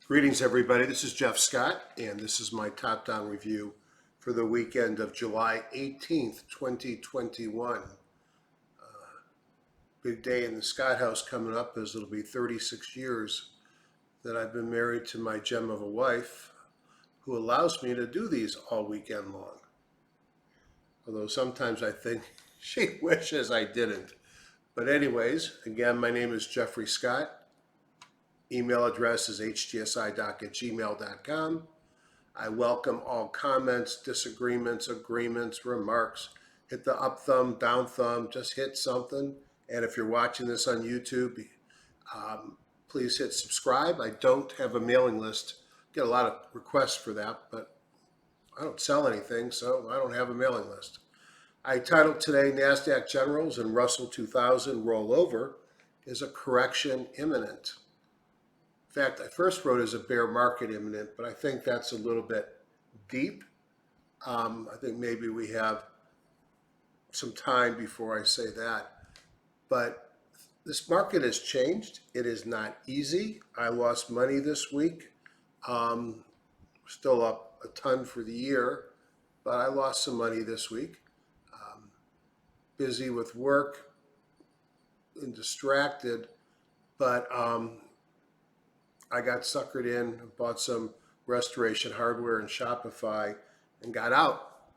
Greetings, everybody. This is Jeff Scott, and this is my top-down review for the weekend of July 18th, 2021. Big day in the Scott house coming up, as it'll be 36 years that I've been married to my gem of a wife who allows me to do these all weekend long. Although sometimes I think she wishes I didn't. But anyways, again, my name is Jeffrey Scott. Email address is hgsidoc@gmail.com. I welcome all comments, disagreements, agreements, remarks. Hit the up thumb, down thumb, just hit something. And if you're watching this on YouTube, please hit subscribe. I don't have a mailing list. Get a lot of requests for that, but I don't sell anything, so I don't have a mailing list. I titled today, Nasdaq Generals and Russell 2000 Roll Over, Is a Correction Imminent? In fact, I first wrote as a bear market imminent, but I think that's a little bit deep. I think maybe we have some time before I say that. But this market has changed. It is not easy. I lost money this week. Still up a ton for the year, but I lost some money this week. Busy with work and distracted, but I got suckered in, bought some restoration hardware and Shopify and got out,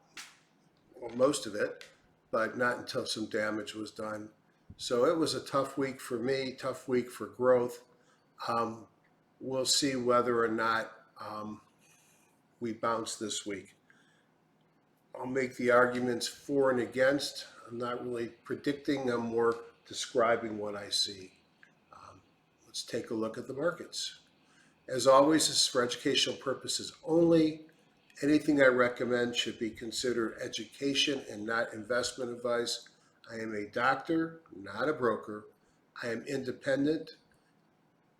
well, most of it, but not until some damage was done. So it was a tough week for me, tough week for growth. We'll see whether or not we bounce this week. I'll make the arguments for and against. I'm not really predicting, I'm more describing what I see. Let's take a look at the markets. As always, this is for educational purposes only. Anything I recommend should be considered education and not investment advice. I am a doctor, not a broker. I am independent.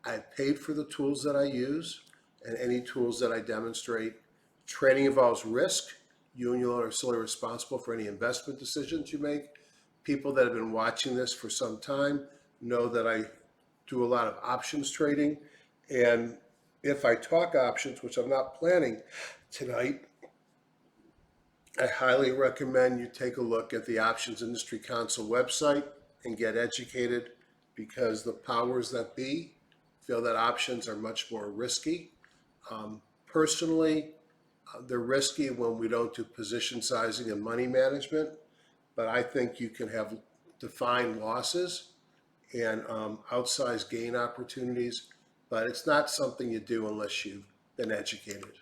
I paid for the tools that I use and any tools that I demonstrate. Trading involves risk. You and your owner are solely responsible for any investment decisions you make. People that have been watching this for some time know that I do a lot of options trading, and if I talk options, which I'm not planning tonight, I highly recommend you take a look at the Options Industry Council website and get educated, because the powers that be feel that options are much more risky. Personally, they're risky when we don't do position sizing and money management, but I think you can have defined losses and outsized gain opportunities, but it's not something you do unless you've been educated.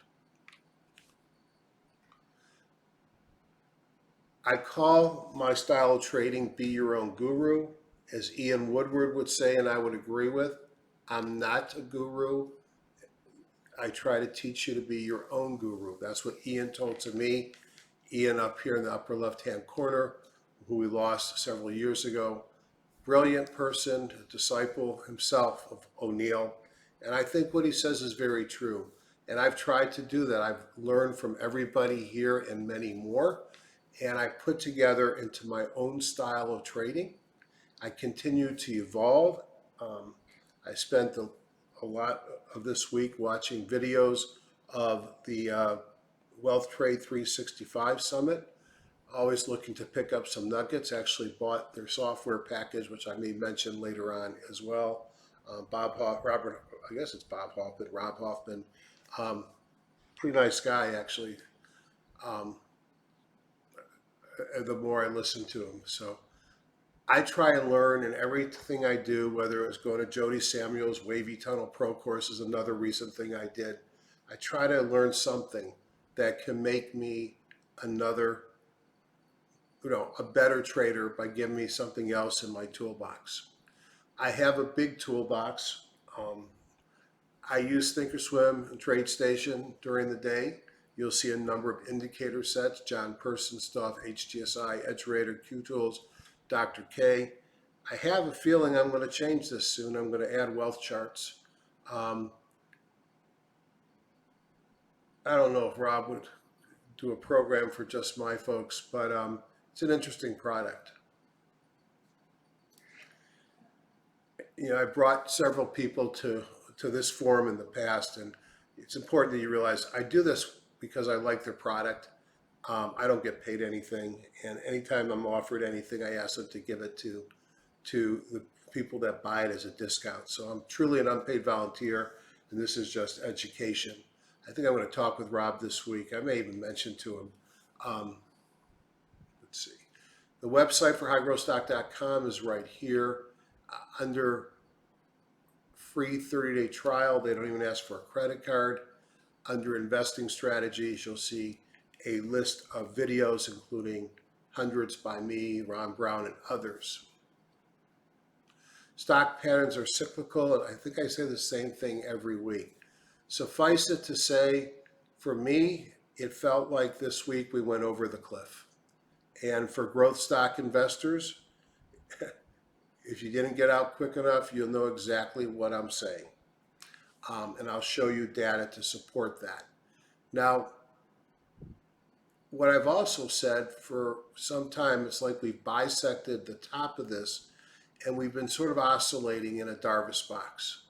I call my style of trading be your own guru. As Ian Woodward would say, and I would agree with, I'm not a guru. I try to teach you to be your own guru. That's what Ian told to me. Ian up here in the upper left-hand corner, who we lost several years ago. Brilliant person, a disciple himself of O'Neill. And I think what he says is very true. And I've tried to do that. I've learned from everybody here and many more. And I put together into my own style of trading. I continue to evolve. I spent a lot of this week watching videos of the Wealth Trade 365 Summit. Always looking to pick up some nuggets. Actually bought their software package, which I may mention later on as well. Rob Hoffman, pretty nice guy actually. The more I listen to him, so I try and learn in everything I do. Whether it was going to Jody Samuels' Wavy Tunnel Pro course is another recent thing I did. I try to learn something that can make me another, a better trader by giving me something else in my toolbox. I have a big toolbox. I use Thinkorswim and TradeStation during the day. You'll see a number of indicator sets, John Person stuff, HGSI, EdgeRater, Q-Tools, Dr. K. I have a feeling I'm going to change this soon. I'm going to add wealth charts. I don't know if Rob would do a program for just my folks, but it's an interesting product. I brought several people to to this forum in the past, and it's important that you realize I do this because I like their product. I don't get paid anything, and anytime I'm offered anything, I ask them to give it to the people that buy it as a discount. So I'm truly an unpaid volunteer, and this is just education. I think I'm going to talk with Rob this week. I may even mention to him. Let's see. The website for highgrowthstock.com is right here. Under free 30-day trial, they don't even ask for a credit card. Under investing strategies, you'll see a list of videos, including hundreds by me, Ron Brown, and others. Stock patterns are cyclical, and I think I say the same thing every week. Suffice it to say, for me, it felt like this week we went over the cliff. And for growth stock investors, if you didn't get out quick enough, you'll know exactly what I'm saying. And I'll show you data to support that. Now, what I've also said for some time, it's like we've bisected the top of this, and we've been sort of oscillating in a Darvis box.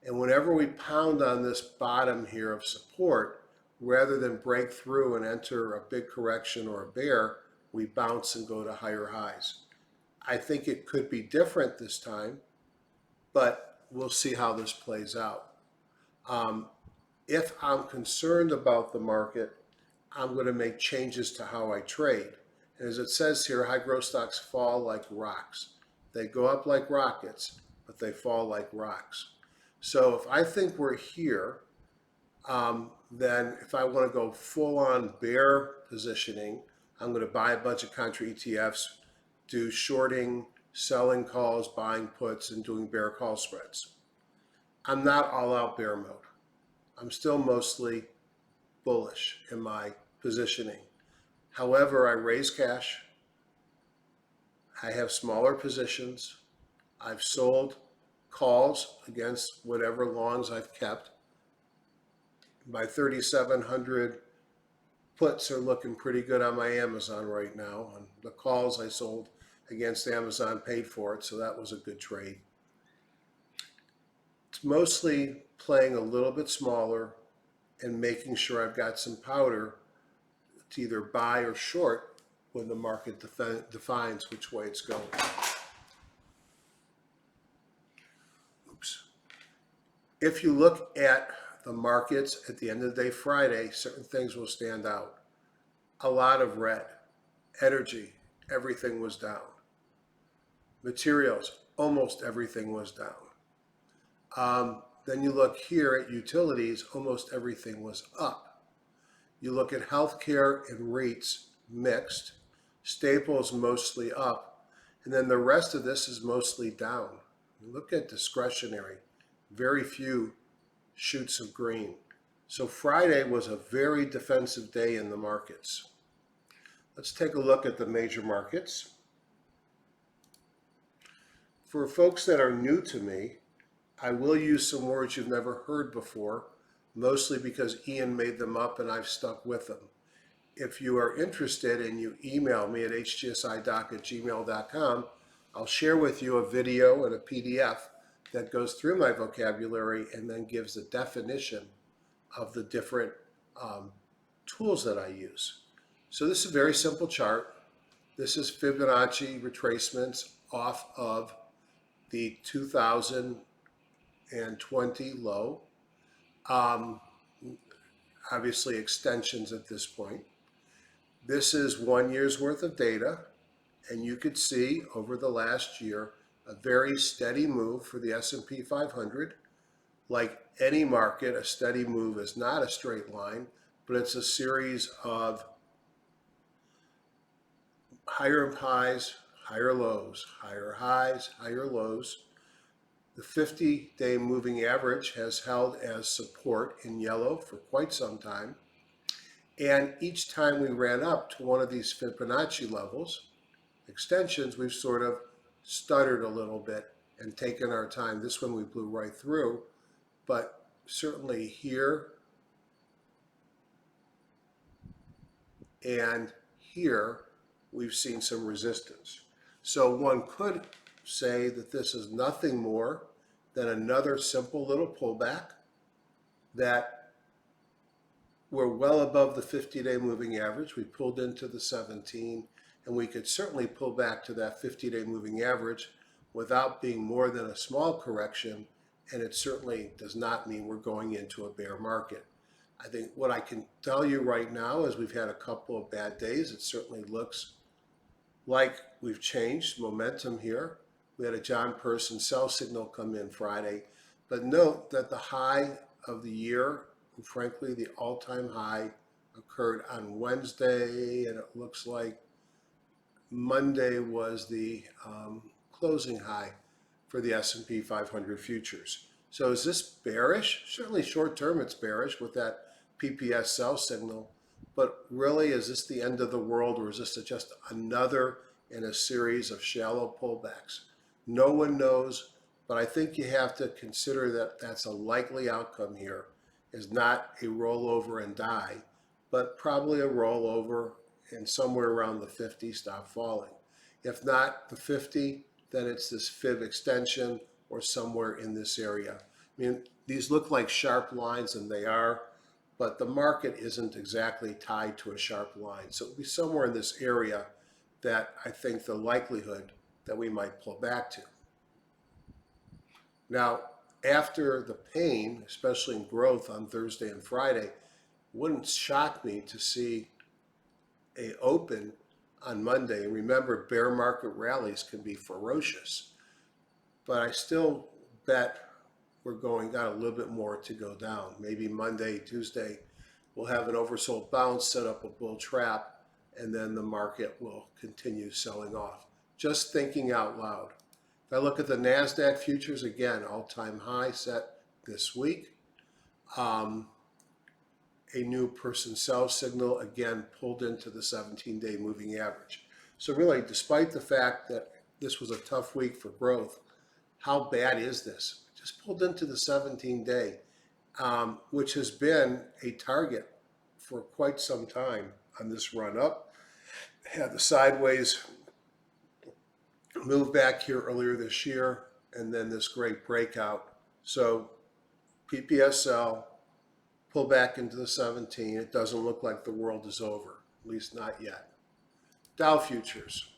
And whenever we pound on this bottom here of support, rather than break through and enter a big correction or a bear, we bounce and go to higher highs. I think it could be different this time, but we'll see how this plays out. If I'm concerned about the market, I'm going to make changes to how I trade. And as it says here, high growth stocks fall like rocks. They go up like rockets, but they fall like rocks. So if I think we're here, then if I want to go full-on bear positioning, I'm going to buy a bunch of contra ETFs, do shorting, selling calls, buying puts, and doing bear call spreads. I'm not all-out bear mode. I'm still mostly bullish in my positioning. However, I raise cash. I have smaller positions. I've sold calls against whatever longs I've kept. My 3,700 puts are looking pretty good on my Amazon right now. And the calls I sold against Amazon paid for it, so that was a good trade. It's mostly playing a little bit smaller and making sure I've got some powder to either buy or short when the market defines which way it's going. Oops. If you look at the markets at the end of the day Friday, certain things will stand out. A lot of red. Energy, everything was down. Materials, almost everything was down. Then you look here at utilities, almost everything was up. You look at healthcare and REITs, mixed. Staples mostly up. And then the rest of this is mostly down. You look at discretionary, very few shoots of green. So Friday was a very defensive day in the markets. Let's take a look at the major markets. For folks that are new to me, I will use some words you've never heard before, mostly because Ian made them up and I've stuck with them. If you are interested and you email me at hgsidoc@gmail.com, I'll share with you a video and a PDF that goes through my vocabulary and then gives a definition of the different tools that I use. So this is a very simple chart. This is Fibonacci retracements off of the 2020 low. Obviously extensions at this point. This is 1 year's worth of data, and you could see over the last year a very steady move for the SP 500. Like any market, a steady move is not a straight line, but it's a series of higher highs, higher lows, higher highs, higher lows. The 50-day moving average has held as support in yellow for quite some time. And each time we ran up to one of these Fibonacci levels, extensions, we've sort of stuttered a little bit and taken our time. This one we blew right through, but certainly here and here, we've seen some resistance. So one could say that this is nothing more then another simple little pullback that we're well above the 50-day moving average. We pulled into the 17, and we could certainly pull back to that 50-day moving average without being more than a small correction, and it certainly does not mean we're going into a bear market. I think what I can tell you right now is we've had a couple of bad days. It certainly looks like we've changed momentum here. We had a John Person sell signal come in Friday, but note that the high of the year, and frankly the all-time high, occurred on Wednesday, and it looks like Monday was the closing high for the S&P 500 futures. So is this bearish? Certainly short term it's bearish with that PPS sell signal, but really is this the end of the world, or is this just another in a series of shallow pullbacks? No one knows, but I think you have to consider that that's a likely outcome here, is not a rollover and die, but probably a rollover and somewhere around the 50 stop falling. If not the 50, then it's this fib extension or somewhere in this area. I mean, these look like sharp lines, and they are, but the market isn't exactly tied to a sharp line. So it'll be somewhere in this area that I think the likelihood that we might pull back to. Now, after the pain, especially in growth on Thursday and Friday, it wouldn't shock me to see a open on Monday. And remember, bear market rallies can be ferocious, but I still bet we're got a little bit more to go down. Maybe Monday, Tuesday, we'll have an oversold bounce, set up a bull trap, and then the market will continue selling off. Just thinking out loud. If I look at the Nasdaq Futures, again, all-time high set this week. A new person sell signal, again, pulled into the 17-day moving average. So really, despite the fact that this was a tough week for growth, how bad is this? Just pulled into the 17-day, which has been a target for quite some time on this run up. Had the sideways move back here earlier this year, and then this great breakout. So PPSL, pull back into the 17. It doesn't look like the world is over, at least not yet. Dow Futures.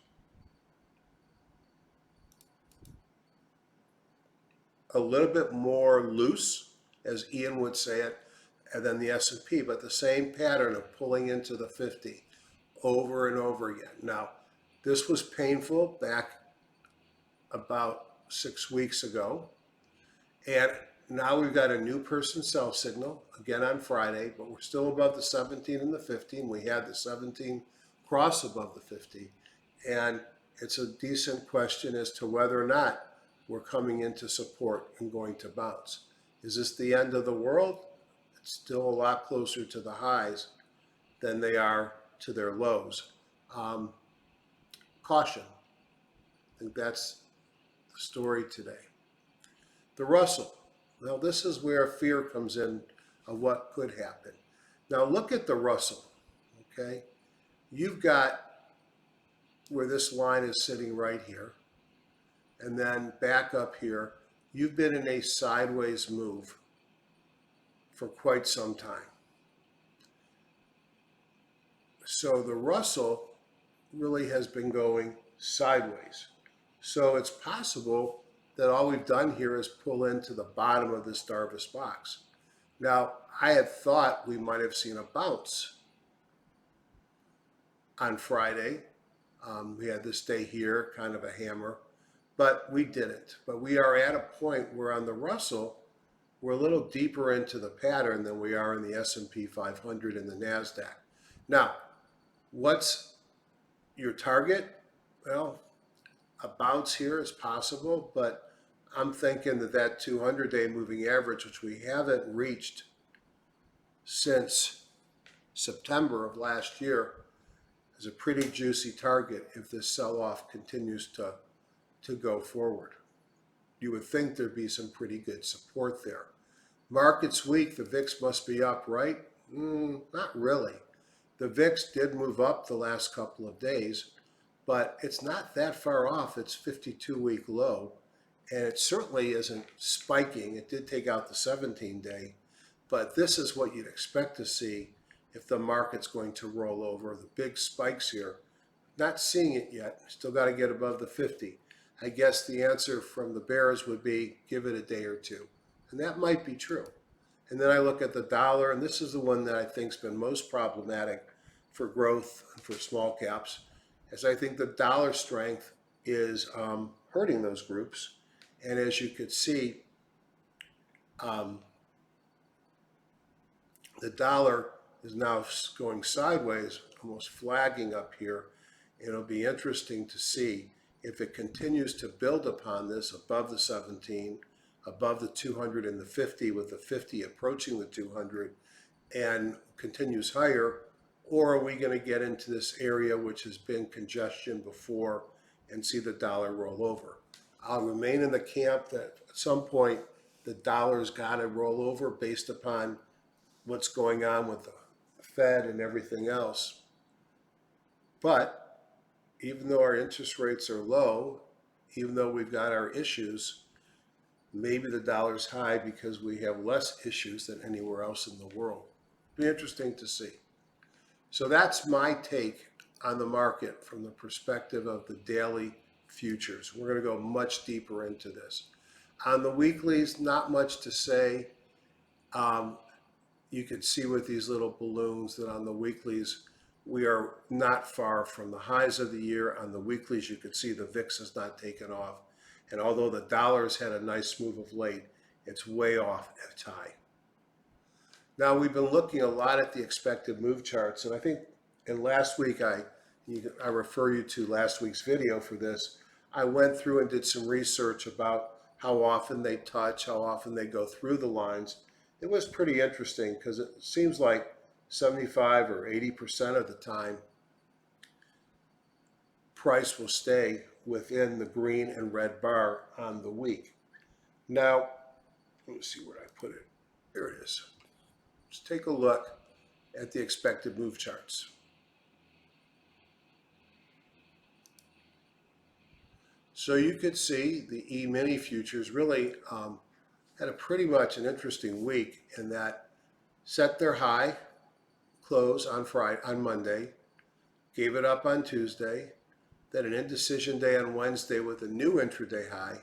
A little bit more loose, as Ian would say it, than the S&P, but the same pattern of pulling into the 50 over and over again. Now, this was painful back about 6 weeks ago, and now we've got a new person sell signal again on Friday, but we're still above the 17 and the 15. We had the 17 cross above the 50, and it's a decent question as to whether or not we're coming into support and going to bounce. Is this the end of the world? It's still a lot closer to the highs than they are to their lows. Caution. I think that's the story today. The Russell. Well, this is where fear comes in of what could happen. Now look at the Russell, okay? You've got where this line is sitting right here, and then back up here. You've been in a sideways move for quite some time. So the Russell really has been going sideways. So it's possible that all we've done here is pull into the bottom of this Darvas box. Now, I had thought we might have seen a bounce on Friday. We had this day here, kind of a hammer, but we didn't. But we are at a point where on the Russell, we're a little deeper into the pattern than we are in the S&P 500 and the Nasdaq. Now, what's your target? Well, a bounce here is possible, but I'm thinking that 200-day moving average, which we haven't reached since September of last year, is a pretty juicy target if this sell-off continues to go forward. You would think there'd be some pretty good support there. Market's weak, the VIX must be up, right? Not really. The VIX did move up the last couple of days, but it's not that far off its 52-week low, And it certainly isn't spiking. It did take out the 17-day, but this is what you'd expect to see if the market's going to roll over. The big spikes here, not seeing it yet. Still got to get above the 50. I guess the answer from the bears would be give it a day or two. And that might be true. And then I look at the dollar, and this is the one that I think's been most problematic for growth and for small caps, as I think the dollar strength is hurting those groups. And as you could see, the dollar is now going sideways, almost flagging up here. It'll be interesting to see if it continues to build upon this above the 17, above the 200 and the 50, with the 50 approaching the 200, and continues higher, or are we going to get into this area which has been congestion before and see the dollar roll over? I'll remain in the camp that at some point the dollar's got to roll over based upon what's going on with the Fed and everything else. But even though our interest rates are low, even though we've got our issues, maybe the dollar's high because we have less issues than anywhere else in the world. Be interesting to see. So that's my take on the market from the perspective of the daily futures. We're going to go much deeper into this. On the weeklies, not much to say. You can see with these little balloons that on the weeklies, we are not far from the highs of the year. On the weeklies, you can see the VIX has not taken off. And although the dollar's had a nice move of late, it's way off its high. Now, we've been looking a lot at the expected move charts, and I think in last week, I refer you to last week's video for this. I went through and did some research about how often they touch, how often they go through the lines. It was pretty interesting because it seems like 75 or 80% of the time, price will stay within the green and red bar on the week. Now, let me see where I put it. There it is. Let's take a look at the expected move charts. So you could see the E-mini futures really had a pretty much an interesting week in that set their high close on Monday, gave it up on Tuesday, then an indecision day on Wednesday with a new intraday high,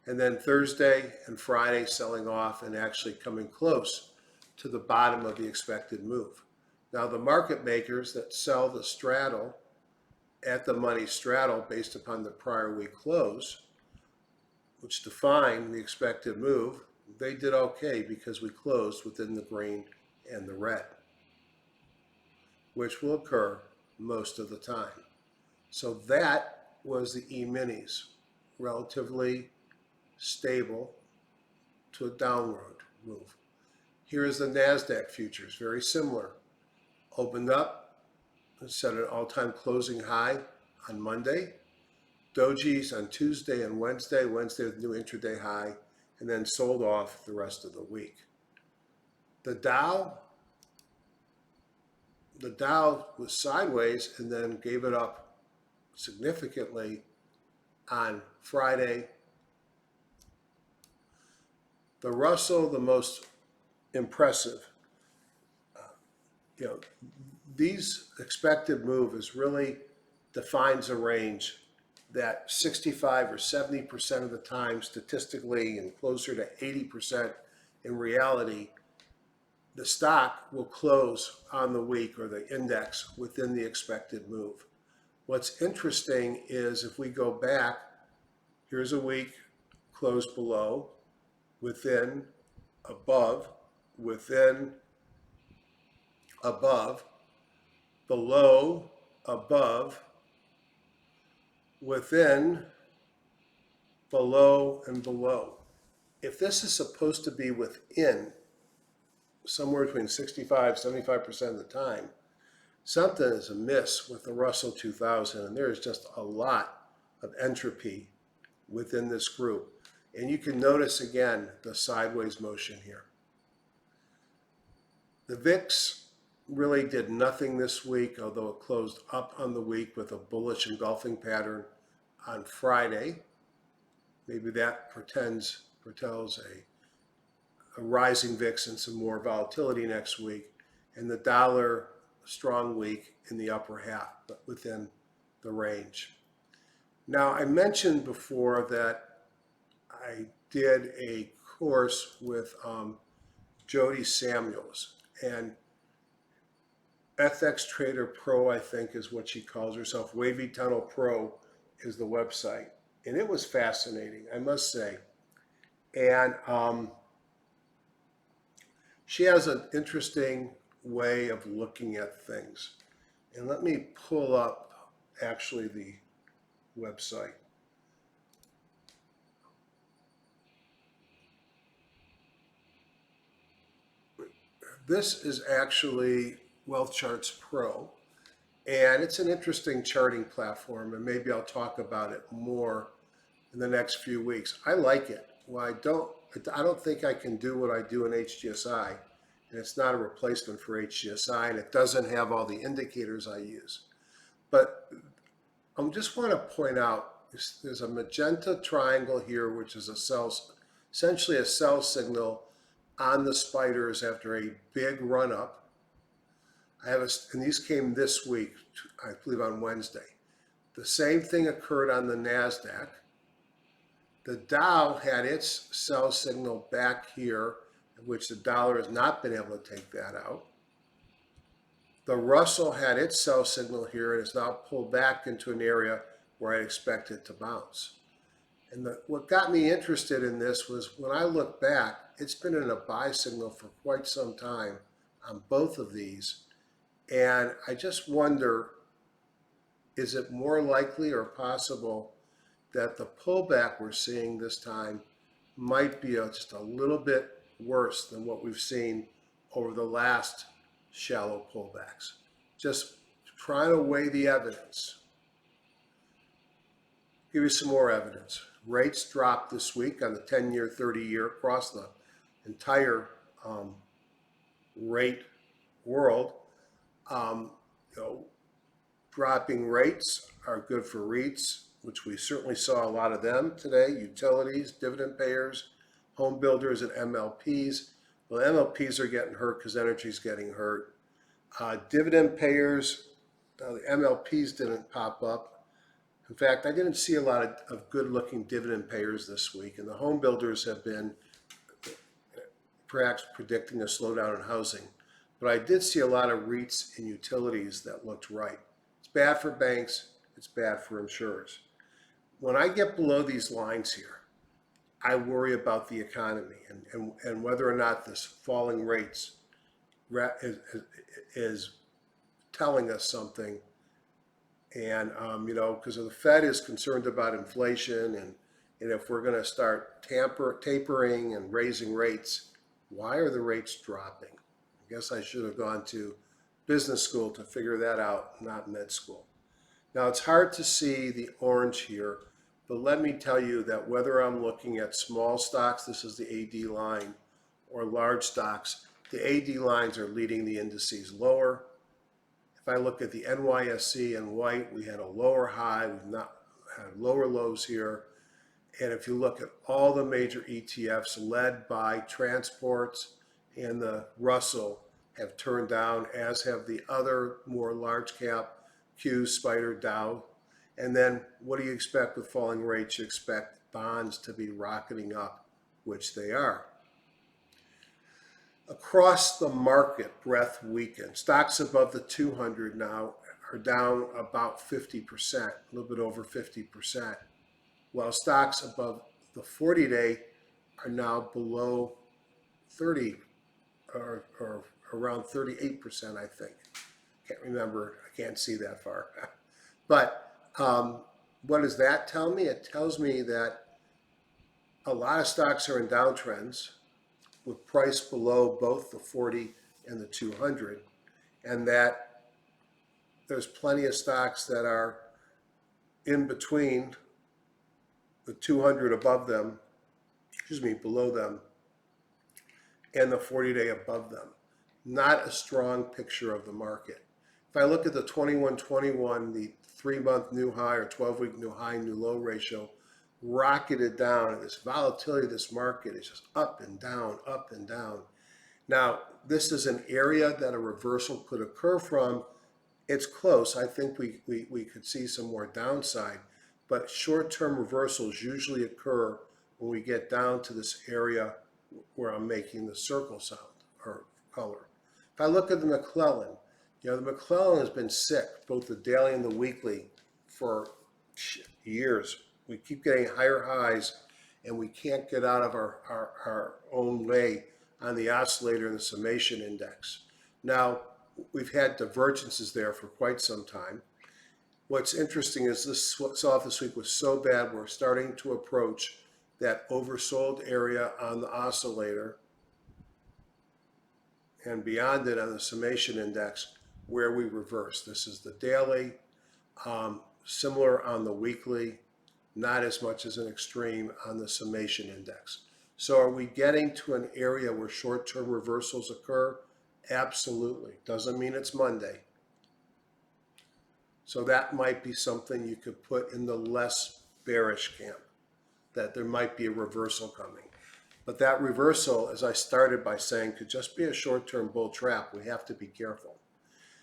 and then Thursday and Friday selling off and actually coming close to the bottom of the expected move. Now the market makers that sell the straddle at the money straddle based upon the prior week close, which define the expected move, they did okay because we closed within the green and the red, which will occur most of the time. So that was the E-minis, relatively stable to a downward move. Here is the Nasdaq Futures, very similar. Opened up, set an all-time closing high on Monday. Dojis on Tuesday and Wednesday with new intraday high, and then sold off the rest of the week. The Dow was sideways and then gave it up significantly on Friday. The Russell, the most impressive. These expected move is really defines a range that 65 or 70% of the time statistically and closer to 80% in reality, the stock will close on the week or the index within the expected move. What's interesting is if we go back, here's a week, close below, within, above, within, above, below, above, within, below, and below. If this is supposed to be within, somewhere between 65, 75% of the time, something is amiss with the Russell 2000, and there is just a lot of entropy within this group. And you can notice again the sideways motion here. The VIX really did nothing this week, although it closed up on the week with a bullish engulfing pattern on Friday. maybe that foretells a rising VIX and some more volatility next week, and the dollar strong week in the upper half, but within the range. Now, I mentioned before that I did a course with Jody Samuels, and FX Trader Pro, I think, is what she calls herself. Wavy Tunnel Pro is the website, and it was fascinating, I must say. And she has an interesting way of looking at things. And let me pull up actually the website. This is actually Wealth Charts Pro, and it's an interesting charting platform, and maybe I'll talk about it more in the next few weeks. I like it. Well, I don't think I can do what I do in HGSI, and it's not a replacement for HGSI, and it doesn't have all the indicators I use. But I just want to point out there's a magenta triangle here, which is essentially a sell signal on the spiders after a big run up. And these came this week, I believe on Wednesday. The same thing occurred on the Nasdaq. The Dow had its sell signal back here, which the dollar has not been able to take that out. The Russell had its sell signal here and is now pulled back into an area where I expect it to bounce. And what got me interested in this was when I look back, it's been in a buy signal for quite some time on both of these. And I just wonder, is it more likely or possible that the pullback we're seeing this time might be just a little bit worse than what we've seen over the last shallow pullbacks? Just trying to weigh the evidence. Give you some more evidence. Rates dropped this week on the 10-year, 30-year across the entire rate world. Dropping rates are good for REITs, which we certainly saw a lot of them today. Utilities, dividend payers, home builders, and MLPs. Well, MLPs are getting hurt because energy's getting hurt. Dividend payers, the MLPs didn't pop up. In fact, I didn't see a lot of good-looking dividend payers this week, and the home builders have been perhaps predicting a slowdown in housing. But I did see a lot of REITs and utilities that looked right. It's bad for banks. It's bad for insurers. When I get below these lines here, I worry about the economy and whether or not this falling rates is telling us something. And, because the Fed is concerned about inflation and if we're going to start tapering and raising rates, why are the rates dropping? I guess I should have gone to business school to figure that out, not med school. Now, it's hard to see the orange here, but let me tell you that whether I'm looking at small stocks, this is the AD line, or large stocks, the AD lines are leading the indices lower. If I look at the NYSE in white, we had a lower high, we've not had lower lows here. And if you look at all the major ETFs led by transports and the Russell have turned down, as have the other more large cap Q, Spider, Dow. And then what do you expect with falling rates? You expect bonds to be rocketing up, which they are. Across the market, breadth weakened. Stocks above the 200 now are down about 50%, a little bit over 50%, while stocks above the 40-day are now below 30 or around 38%, I think. Can't remember, I can't see that far. But what does that tell me? It tells me that a lot of stocks are in downtrends with price below both the 40 and the 200, and that there's plenty of stocks that are in between the 200 above them, below them, and the 40-day above them. Not a strong picture of the market. If I look at the 21-21, the 3-month new high or 12-week new high, new low ratio, rocketed down, and this volatility of this market is just up and down, up and down. Now, this is an area that a reversal could occur from. It's close. I think we could see some more downside, but short-term reversals usually occur when we get down to this area where I'm making the circle sound or color. If I look at the McClellan, the McClellan has been sick, both the daily and the weekly, for years. We keep getting higher highs, and we can't get out of our own way on the oscillator and the summation index. Now, we've had divergences there for quite some time. What's interesting is this sell-off this week was so bad, we're starting to approach that oversold area on the oscillator and beyond it on the summation index where we reverse. This is the daily, similar on the weekly, not as much as an extreme on the summation index. So are we getting to an area where short-term reversals occur? Absolutely. Doesn't mean it's Monday. So that might be something you could put in the less bearish camp, that there might be a reversal coming. But that reversal, as I started by saying, could just be a short-term bull trap. We have to be careful.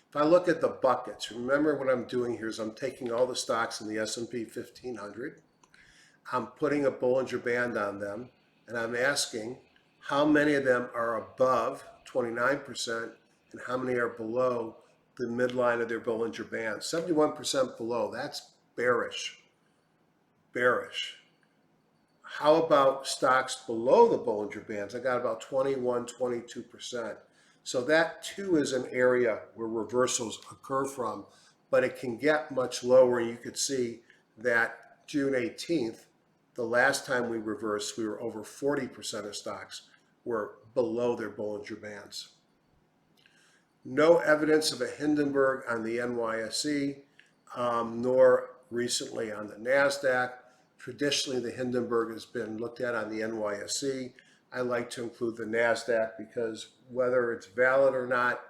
If I look at the buckets, remember what I'm doing here is I'm taking all the stocks in the S&P 500. I'm putting a Bollinger Band on them, and I'm asking how many of them are above 29% and how many are below the midline of their Bollinger Band. 71% below, that's bearish. Bearish. How about stocks below the Bollinger Bands? I got about 21, 22%. So that too is an area where reversals occur from, but it can get much lower. You could see that June 18th, the last time we reversed, we were over 40% of stocks were below their Bollinger Bands. No evidence of a Hindenburg on the NYSE, nor recently on the Nasdaq. Traditionally, the Hindenburg has been looked at on the NYSE. I like to include the Nasdaq because whether it's valid or not,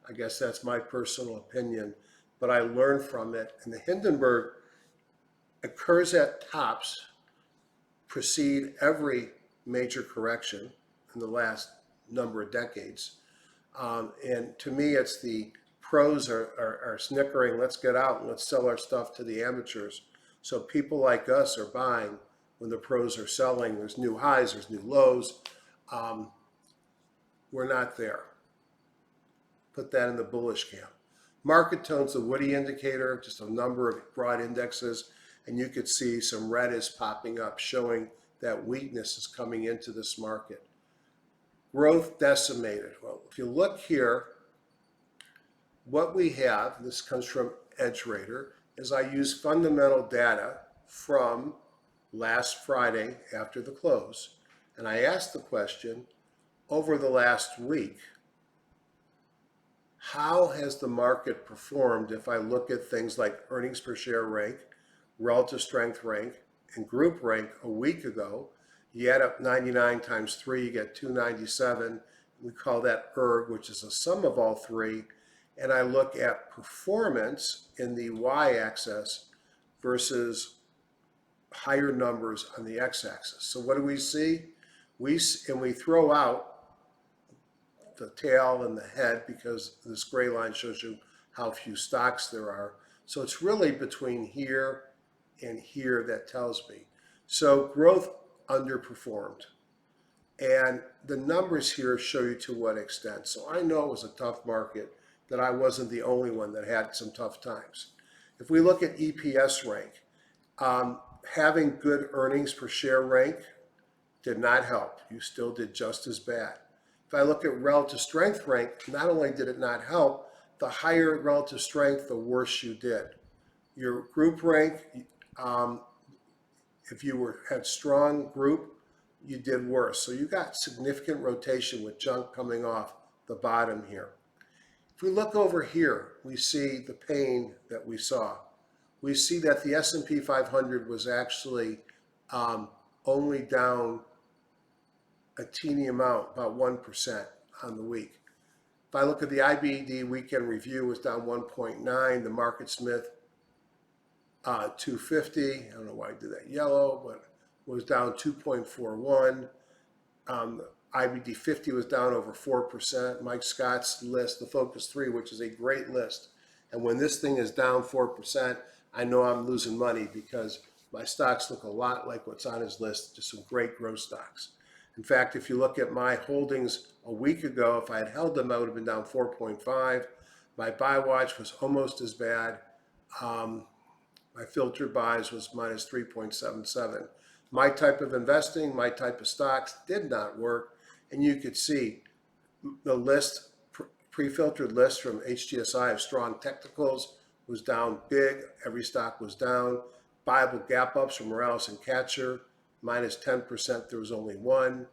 I guess that's my personal opinion, but I learned from it. And the Hindenburg occurs at tops, precede every major correction in the last number of decades. And to me, it's the pros are snickering, let's get out and let's sell our stuff to the amateurs. So people like us are buying when the pros are selling. There's new highs, there's new lows. We're not there. Put that in the bullish camp. Market tones, the Woody indicator, just a number of broad indexes, and you could see some red is popping up, showing that weakness is coming into this market. Growth decimated. Well, if you look here, what we have, this comes from EdgeRater, is I use fundamental data from last Friday after the close, and I asked the question, over the last week, how has the market performed if I look at things like earnings per share rank, relative strength rank, and group rank a week ago? You add up 99 times 3, you get 297. We call that ERG, which is a sum of all three. And I look at performance in the y-axis versus higher numbers on the x-axis. So what do we see? We throw out the tail and the head because this gray line shows you how few stocks there are. So it's really between here and here that tells me. So growth underperformed. And the numbers here show you to what extent. So I know it was a tough market, that I wasn't the only one that had some tough times. If we look at EPS rank, having good earnings per share rank did not help. You still did just as bad. If I look at relative strength rank, not only did it not help, the higher relative strength, the worse you did. Your group rank, if you had strong group, you did worse. So you got significant rotation with junk coming off the bottom here. If we look over here, we see the pain that we saw. We see that the S&P 500 was actually only down a teeny amount, about 1% on the week. If I look at the IBD weekend review, it was down 1.9. The Market Smith 250. I don't know why I did that yellow, but was down 2.41. IBD 50 was down over 4%. Mike Scott's list, the Focus 3, which is a great list. And when this thing is down 4%, I know I'm losing money because my stocks look a lot like what's on his list, just some great growth stocks. In fact, if you look at my holdings a week ago, if I had held them, I would have been down 4.5. My buy watch was almost as bad. My filtered buys was minus 3.77. My type of investing, my type of stocks did not work. And you could see the list, pre-filtered list from HGSI of strong technicals was down big. Every stock was down. Buyable gap ups from Morales and Catcher, minus 10%. There was only one.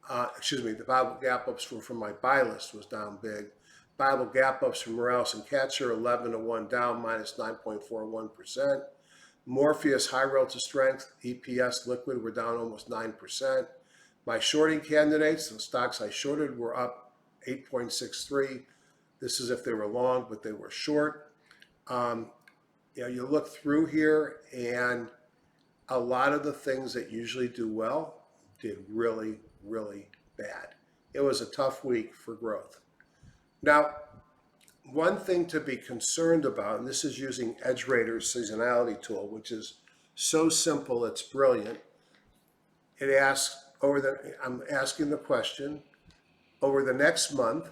The buyable gap ups from my buy list was down big. Buyable gap ups from Morales and Catcher, 11 to 1 down, minus 9.41%. Morpheus high relative strength, EPS liquid were down almost 9%. My shorting candidates, the stocks I shorted, were up 8.63. This is if they were long, but they were short. You look through here, and a lot of the things that usually do well did really, really bad. It was a tough week for growth. Now, one thing to be concerned about, and this is using EdgeRater's seasonality tool, which is so simple, it's brilliant. It asks I'm asking the question, over the next month,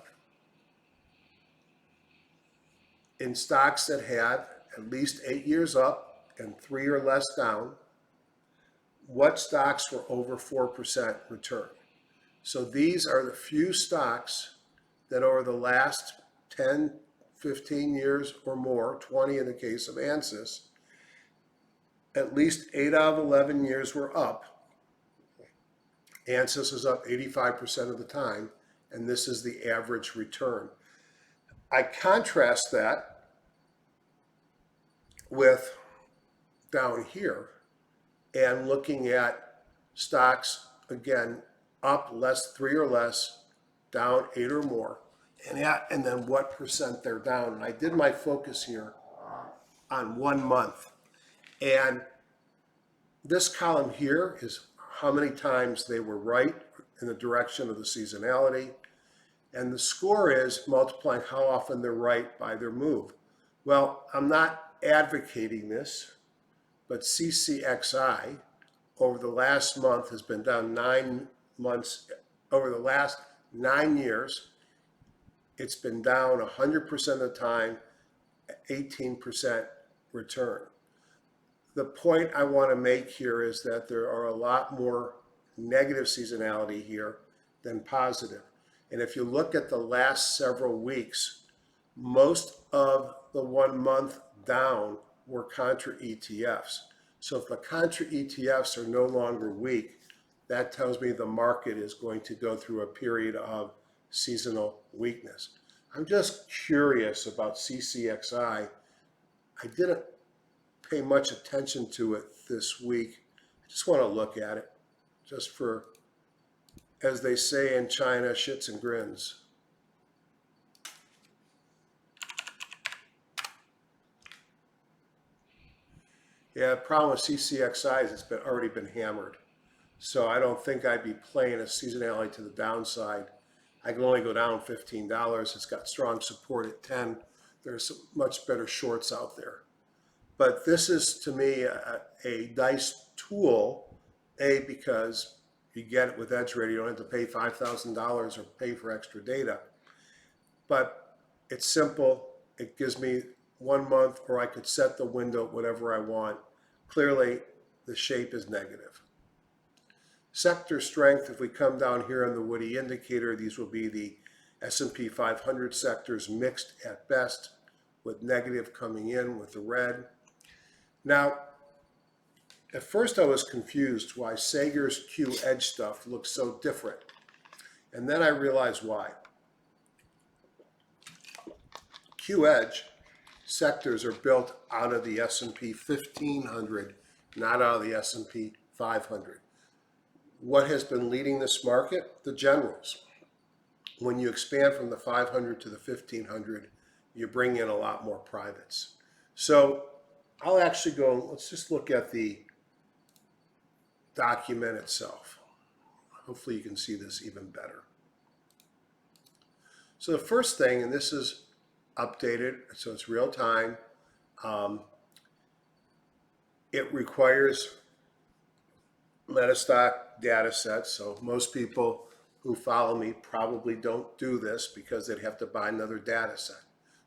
in stocks that had at least 8 years up and 3 or less down, what stocks were over 4% return? So these are the few stocks that over the last 10, 15 years or more, 20 in the case of ANSYS, at least 8 out of 11 years were up. ANSYS is up 85% of the time, and this is the average return. I contrast that with down here and looking at stocks, again, up less 3 or less, down 8 or more, and then what percent they're down. And I did my focus here on 1 month. And this column here is how many times they were right in the direction of the seasonality. And the score is multiplying how often they're right by their move. Well, I'm not advocating this, but CCXI over the last month has been down 9 months. Over the last 9 years, it's been down 100% of the time, 18% return. The point I want to make here is that there are a lot more negative seasonality here than positive. And if you look at the last several weeks, most of the 1 month down were contra ETFs. So if the contra ETFs are no longer weak, that tells me the market is going to go through a period of seasonal weakness. I'm just curious about CCXI. I didn't pay much attention to it this week. I just want to look at it just for, as they say in China, shits and grins. Yeah, the problem with CCXI is it's already been hammered. So I don't think I'd be playing a seasonality to the downside. I can only go down $15. It's got strong support at 10. There's much better shorts out there. But this is, to me, a nice tool, because you get it with EdgeRater. You don't have to pay $5,000 or pay for extra data. But it's simple. It gives me 1 month, or I could set the window whatever I want. Clearly, the shape is negative. Sector strength, if we come down here on the Woody indicator, these will be the SP 500 sectors, mixed at best, with negative coming in with the red. Now, at first I was confused why Sager's Q Edge stuff looks so different. And then I realized why. Q Edge sectors are built out of the S&P 1500, not out of the S&P 500. What has been leading this market? The generals. When you expand from the 500 to the 1500, you bring in a lot more privates. So I'll actually go, let's just look at the document itself. Hopefully you can see this even better. So the first thing, and this is updated, so it's real time. It requires Metastock data sets. So most people who follow me probably don't do this because they'd have to buy another data set.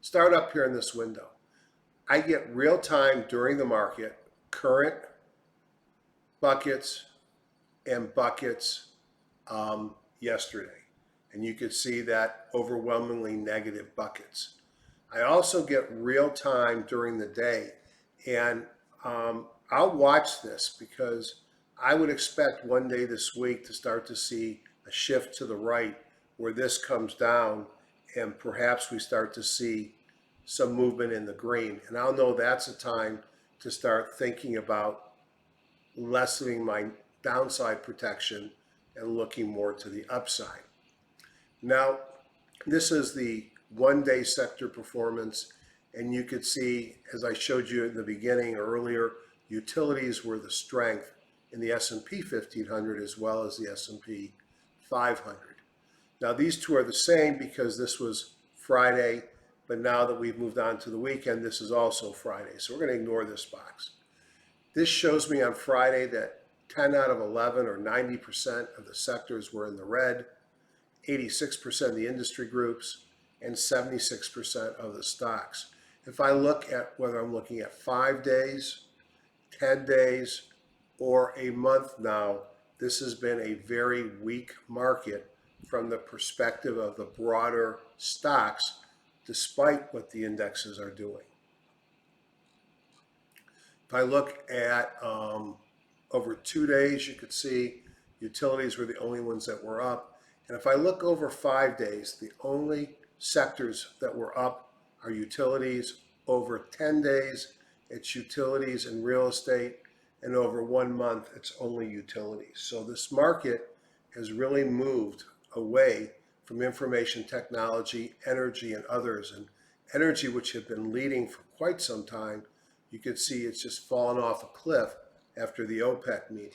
Start up here in this window. I get real time during the market, current buckets and buckets yesterday. And you could see that overwhelmingly negative buckets. I also get real time during the day, and I'll watch this because I would expect one day this week to start to see a shift to the right where this comes down and perhaps we start to see some movement in the green. And I'll know that's a time to start thinking about lessening my downside protection and looking more to the upside. Now, this is the one-day sector performance, and you could see, as I showed you in the beginning earlier, utilities were the strength in the S&P 1500 as well as the S&P 500. Now, these two are the same because this was Friday, but now that we've moved on to the weekend, this is also Friday. So we're going to ignore this box. This shows me on Friday that 10 out of 11 or 90% of the sectors were in the red, 86% of the industry groups, and 76% of the stocks. If I look at whether I'm looking at 5 days, 10 days, or a month now, this has been a very weak market from the perspective of the broader stocks, despite what the indexes are doing. If I look at over 2 days, you could see utilities were the only ones that were up. And if I look over 5 days, the only sectors that were up are utilities. Over 10 days, it's utilities and real estate. And over 1 month, it's only utilities. So this market has really moved away from information technology, energy, and others. And energy, which had been leading for quite some time, you can see it's just fallen off a cliff after the OPEC meeting.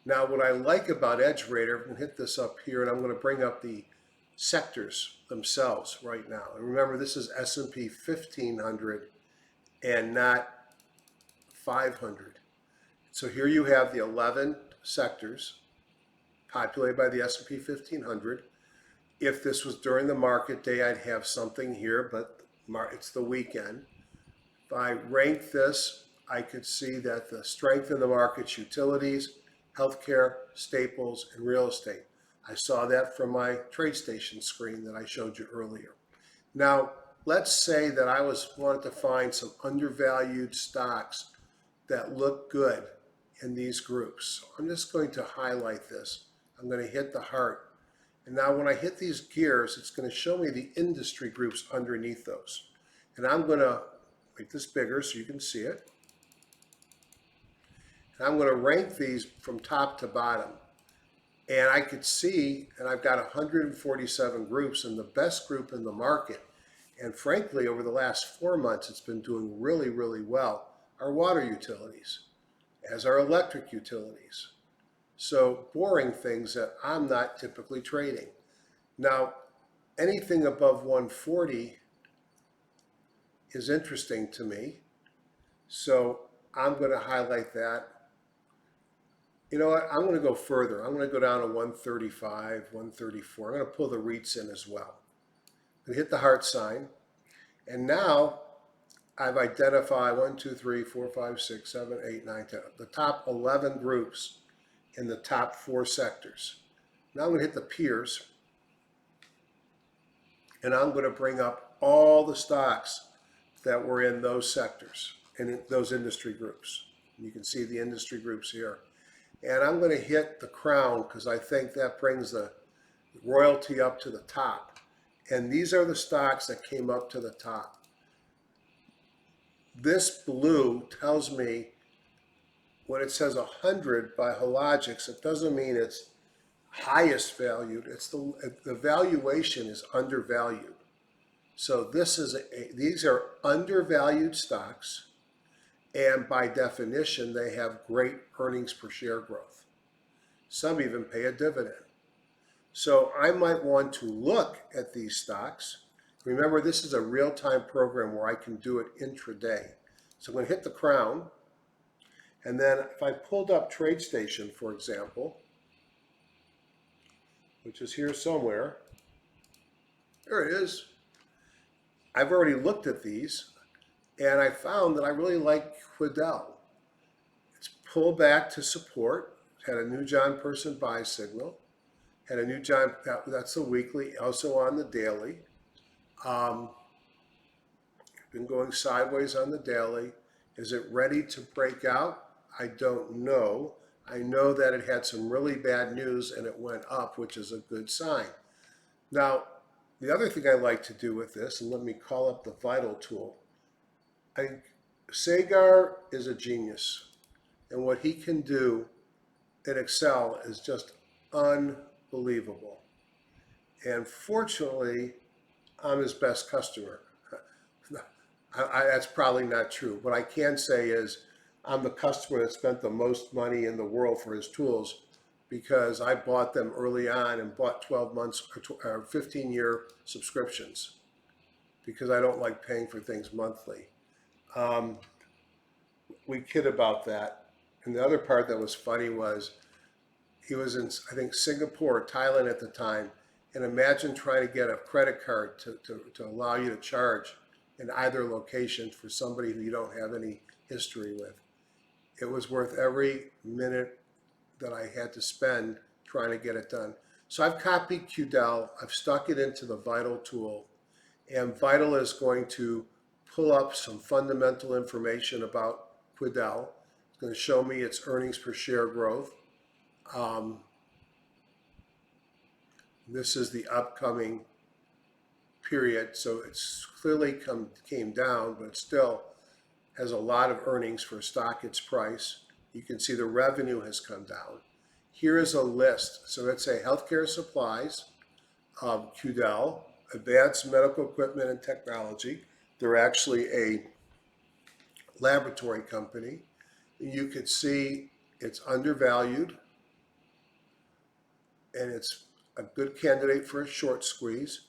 Now, what I like about EdgeRater, I'm going to hit this up here, and I'm going to bring up the sectors themselves right now. And remember, this is S&P 1500 and not 500. So here you have the 11 sectors populated by the S&P 1500. If this was during the market day, I'd have something here, but it's the weekend. If I rank this, I could see that the strength in the market's utilities, healthcare, staples, and real estate. I saw that from my TradeStation screen that I showed you earlier. Now, let's say that I wanted to find some undervalued stocks that look good in these groups. So I'm just going to highlight this. I'm going to hit the heart. And now when I hit these gears, it's going to show me the industry groups underneath those. And I'm going to make this bigger so you can see it. And I'm going to rank these from top to bottom. And I could see, and I've got 147 groups, and the best group in the market, and frankly, over the last 4 months, it's been doing really, really well, are water utilities, as are electric utilities. So boring things that I'm not typically trading. Now, anything above 140 is interesting to me. So I'm going to highlight that. You know what? I'm going to go further. I'm going to go down to 135, 134. I'm going to pull the REITs in as well. I'm going to hit the heart sign. And now I've identified 1, 2, 3, 4, 5, 6, 7, 8, 9, 10. The top 11 groups in the top 4 sectors. Now I'm going to hit the peers. And I'm going to bring up all the stocks that were in those sectors and in those industry groups. You can see the industry groups here. And I'm going to hit the crown because I think that brings the royalty up to the top. And these are the stocks that came up to the top. This blue tells me when it says 100 by Hologics, it doesn't mean it's highest valued. It's the valuation is undervalued. So this is these are undervalued stocks, And by definition, they have great earnings per share growth. Some even pay a dividend. So I might want to look at these stocks. Remember, this is a real-time program where I can do it intraday. So I'm going to hit the crown. And then if I pulled up TradeStation, for example, which is here somewhere, there it is. I've already looked at these, and I found that I really like Quidel. It's pulled back to support, had a new John Person buy signal, had a new John, that's the weekly, also on the daily. Been going sideways on the daily. Is it ready to break out? I don't know. I know that it had some really bad news and it went up, which is a good sign. Now, the other thing I like to do with this, and let me call up the Vital tool. I think Sagar is a genius, and what he can do in Excel is just unbelievable. And fortunately, I'm his best customer. That's probably not true. What I can say is I'm the customer that spent the most money in the world for his tools, because I bought them early on and bought 12 months or 15-year subscriptions because I don't like paying for things monthly. We kid about that. And the other part that was funny was he was in, I think, Singapore or Thailand at the time. And imagine trying to get a credit card to allow you to charge in either location for somebody who you don't have any history with. It was worth every minute that I had to spend trying to get it done. So I've copied Quidel, I've stuck it into the Vital tool, and Vital is going to pull up some fundamental information about Quidel. It's going to show me its earnings per share growth. This is the upcoming period, so it's clearly came down, but it still has a lot of earnings for a stock its price. You can see the revenue has come down. Here is a list. So let's say healthcare supplies, Quidel, advanced medical equipment and technology. They're actually a laboratory company. You could see it's undervalued, and it's a good candidate for a short squeeze.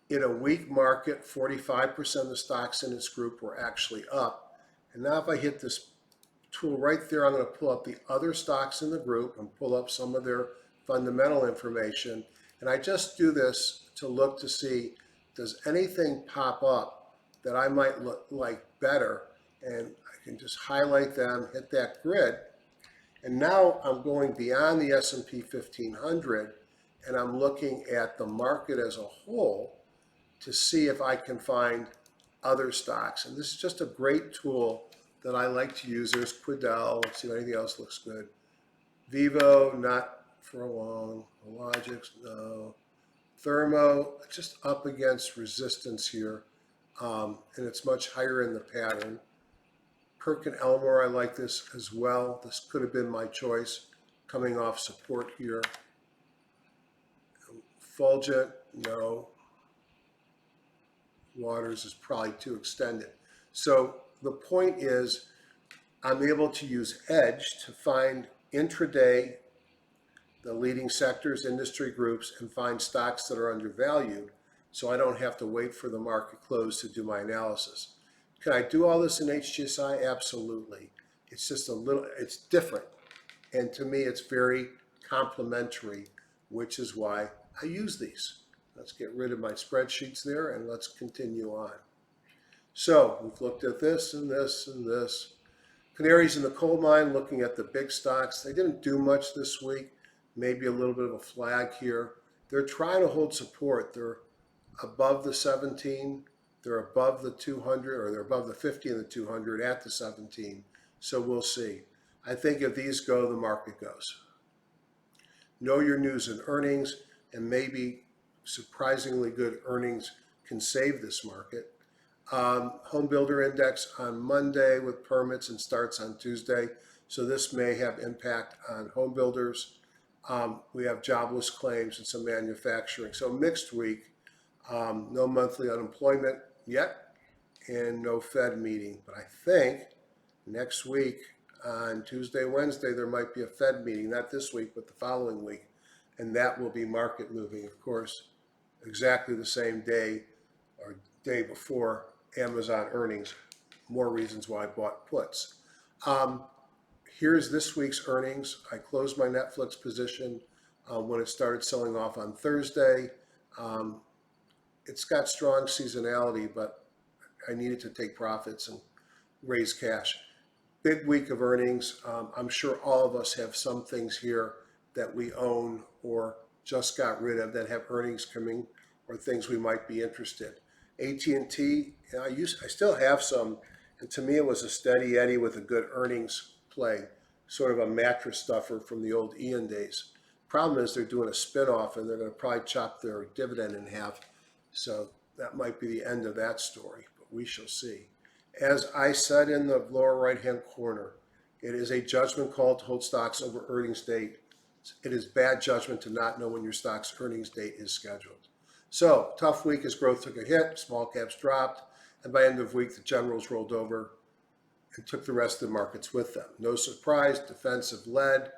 In a weak market, 45% of the stocks in this group were actually up. And now if I hit this tool right there, I'm going to pull up the other stocks in the group and pull up some of their fundamental information. And I just do this to look to see, does anything pop up that I might like better? And I can just highlight them, hit that grid. And now I'm going beyond the S&P 1500, and I'm looking at the market as a whole to see if I can find other stocks. And this is just a great tool that I like to use. There's Quidel. Let's see if anything else looks good. Vivo, not for long. Logix, no. Thermo, just up against resistance here. And it's much higher in the pattern. Perkin Elmore, I like this as well. This could have been my choice coming off support here. Fulgent, no. Waters is probably too extended. So the point is, I'm able to use Edge to find intraday the leading sectors, industry groups, and find stocks that are undervalued, so I don't have to wait for the market close to do my analysis. Can I do all this in HGSI? Absolutely. It's just a little, it's different. And to me, it's very complementary, which is why I use these. Let's get rid of my spreadsheets there and let's continue on. So we've looked at this and this and this. Canaries in the coal mine, looking at the big stocks. They didn't do much this week. Maybe a little bit of a flag here. They're trying to hold support. They're above the 17. They're above the 200, or they're above the 50 and the 200 at the 17. So we'll see. I think if these go, the market goes. Know your news and earnings, and maybe surprisingly good earnings can save this market. Home builder index on Monday with permits and starts on Tuesday. So this may have impact on home builders. We have jobless claims and some manufacturing. So mixed week. No monthly unemployment yet, and no Fed meeting. But I think Next week, on Tuesday, Wednesday, there might be a Fed meeting, not this week, but the following week. And that will be market moving, of course, exactly the same day or day before Amazon earnings. More reasons why I bought puts. Here's this week's earnings. I closed my Netflix position when it started selling off on Thursday. It's got strong seasonality, but I needed to take profits and raise cash. Big week of earnings. I'm sure all of us have some things here that we own or just got rid of that have earnings coming or things we might be interested. AT&T, I still have some, and to me it was a steady Eddie with a good earnings play, sort of a mattress stuffer from the old Ian days. Problem is they're doing a spin-off and they're going to probably chop their dividend in half, so that might be the end of that story, but we shall see. As I said in the lower right-hand corner, it is a judgment call to hold stocks over earnings date. It is bad judgment to not know when your stock's earnings date is scheduled. So, tough week as growth took a hit, small caps dropped, and by end of week, the generals rolled over and took the rest of the markets with them. No surprise, defensive led.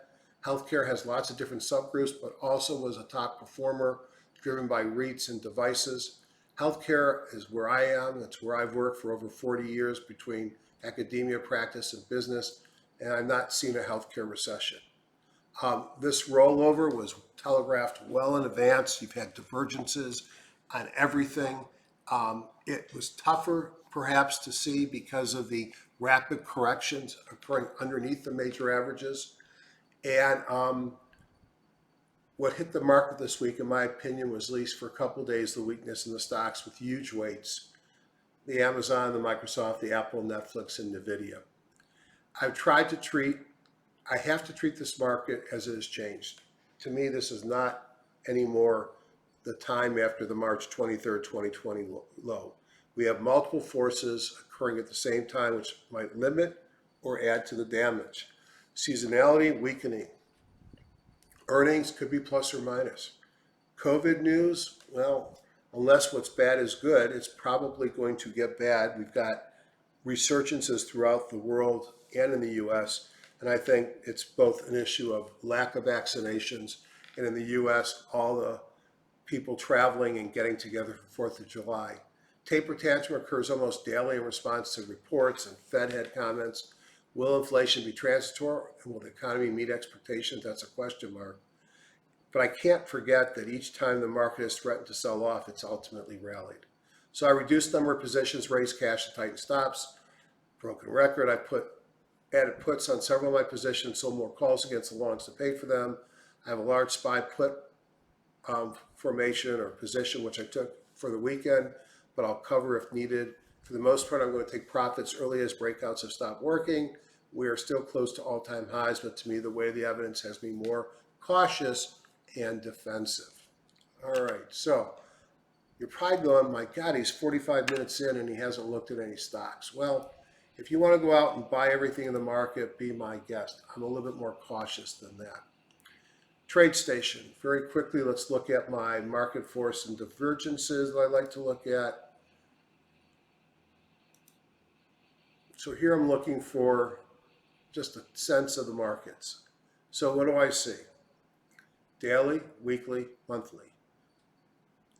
Healthcare has lots of different subgroups, but also was a top performer, driven by REITs and devices. Healthcare is where I am. It's where I've worked for over 40 years between academia, practice, and business, and I've not seen a healthcare recession. This rollover was telegraphed well in advance. You've had divergences on everything. It was tougher, perhaps, to see because of the rapid corrections occurring underneath the major averages. And what hit the market this week, in my opinion, was, at least for a couple of days, the weakness in the stocks with huge weights. The Amazon, the Microsoft, the Apple, Netflix, and Nvidia. I have to treat this market as it has changed. To me, this is not anymore the time after the March 23rd, 2020 low. We have multiple forces occurring at the same time, which might limit or add to the damage. Seasonality weakening. Earnings could be plus or minus. COVID news, well, unless what's bad is good, it's probably going to get bad. We've got resurgences throughout the world and in the US, and I think it's both an issue of lack of vaccinations, and in the US, all the people traveling and getting together for 4th of July. Taper tantrum occurs almost daily in response to reports and Fed head comments. Will inflation be transitory, and will the economy meet expectations? That's a question mark. But I can't forget that each time the market has threatened to sell off, it's ultimately rallied. So I reduced number of positions, raised cash, and tightened stops. Broken record, I added puts on several of my positions, sold more calls against the longs to pay for them. I have a large SPY put formation or position, which I took for the weekend, but I'll cover if needed. For the most part, I'm going to take profits early as breakouts have stopped working. We are still close to all-time highs, but to me, the way the evidence has me more cautious and defensive. All right, so you're probably going, my God, he's 45 minutes in and he hasn't looked at any stocks. Well, if you want to go out and buy everything in the market, be my guest. I'm a little bit more cautious than that. TradeStation. Very quickly, let's look at my market force and divergences that I like to look at. So here I'm looking for just a sense of the markets. So what do I see? Daily, weekly, monthly.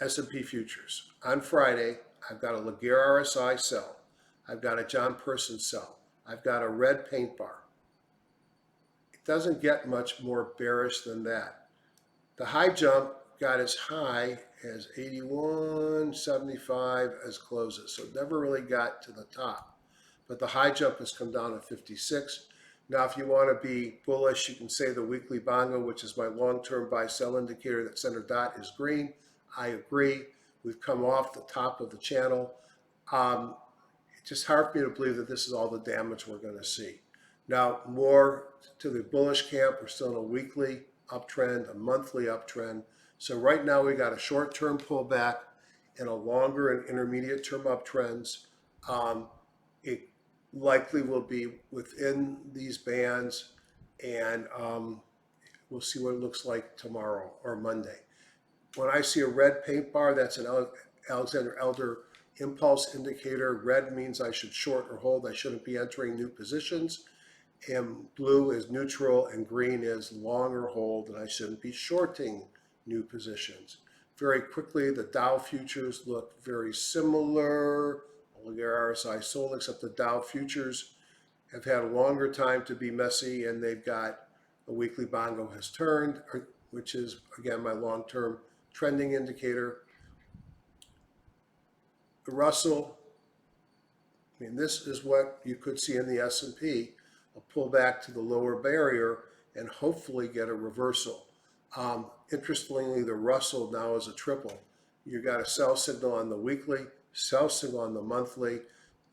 S&P Futures. On Friday, I've got a Laguerre RSI sell. I've got a John Person sell. I've got a red paint bar. It doesn't get much more bearish than that. The high jump got as high as 81.75 as closes, so it never really got to the top. But the high jump has come down to 56. Now, if you want to be bullish, you can say the weekly bongo, which is my long-term buy-sell indicator, that center dot is green. I agree. We've come off the top of the channel. It's just hard for me to believe that this is all the damage we're going to see. Now, more to the bullish camp, we're still in a weekly uptrend, a monthly uptrend. So right now we got a short-term pullback and a longer and intermediate-term uptrends. It likely will be within these bands, and we'll see what it looks like tomorrow or Monday. When I see a red paint bar, that's an Alexander Elder impulse indicator. Red means I should short or hold. I shouldn't be entering new positions. And blue is neutral and green is long or hold, and I shouldn't be shorting new positions. Very quickly, the Dow Futures look very similar. Look at RSI sold, except the Dow Futures have had a longer time to be messy, and they've got a weekly bongo has turned, which is, again, my long-term trending indicator. The Russell, I mean, this is what you could see in the S&P, a pullback to the lower barrier and hopefully get a reversal. Interestingly, the Russell now is a triple. You got a sell signal on the weekly, sell signal on the monthly.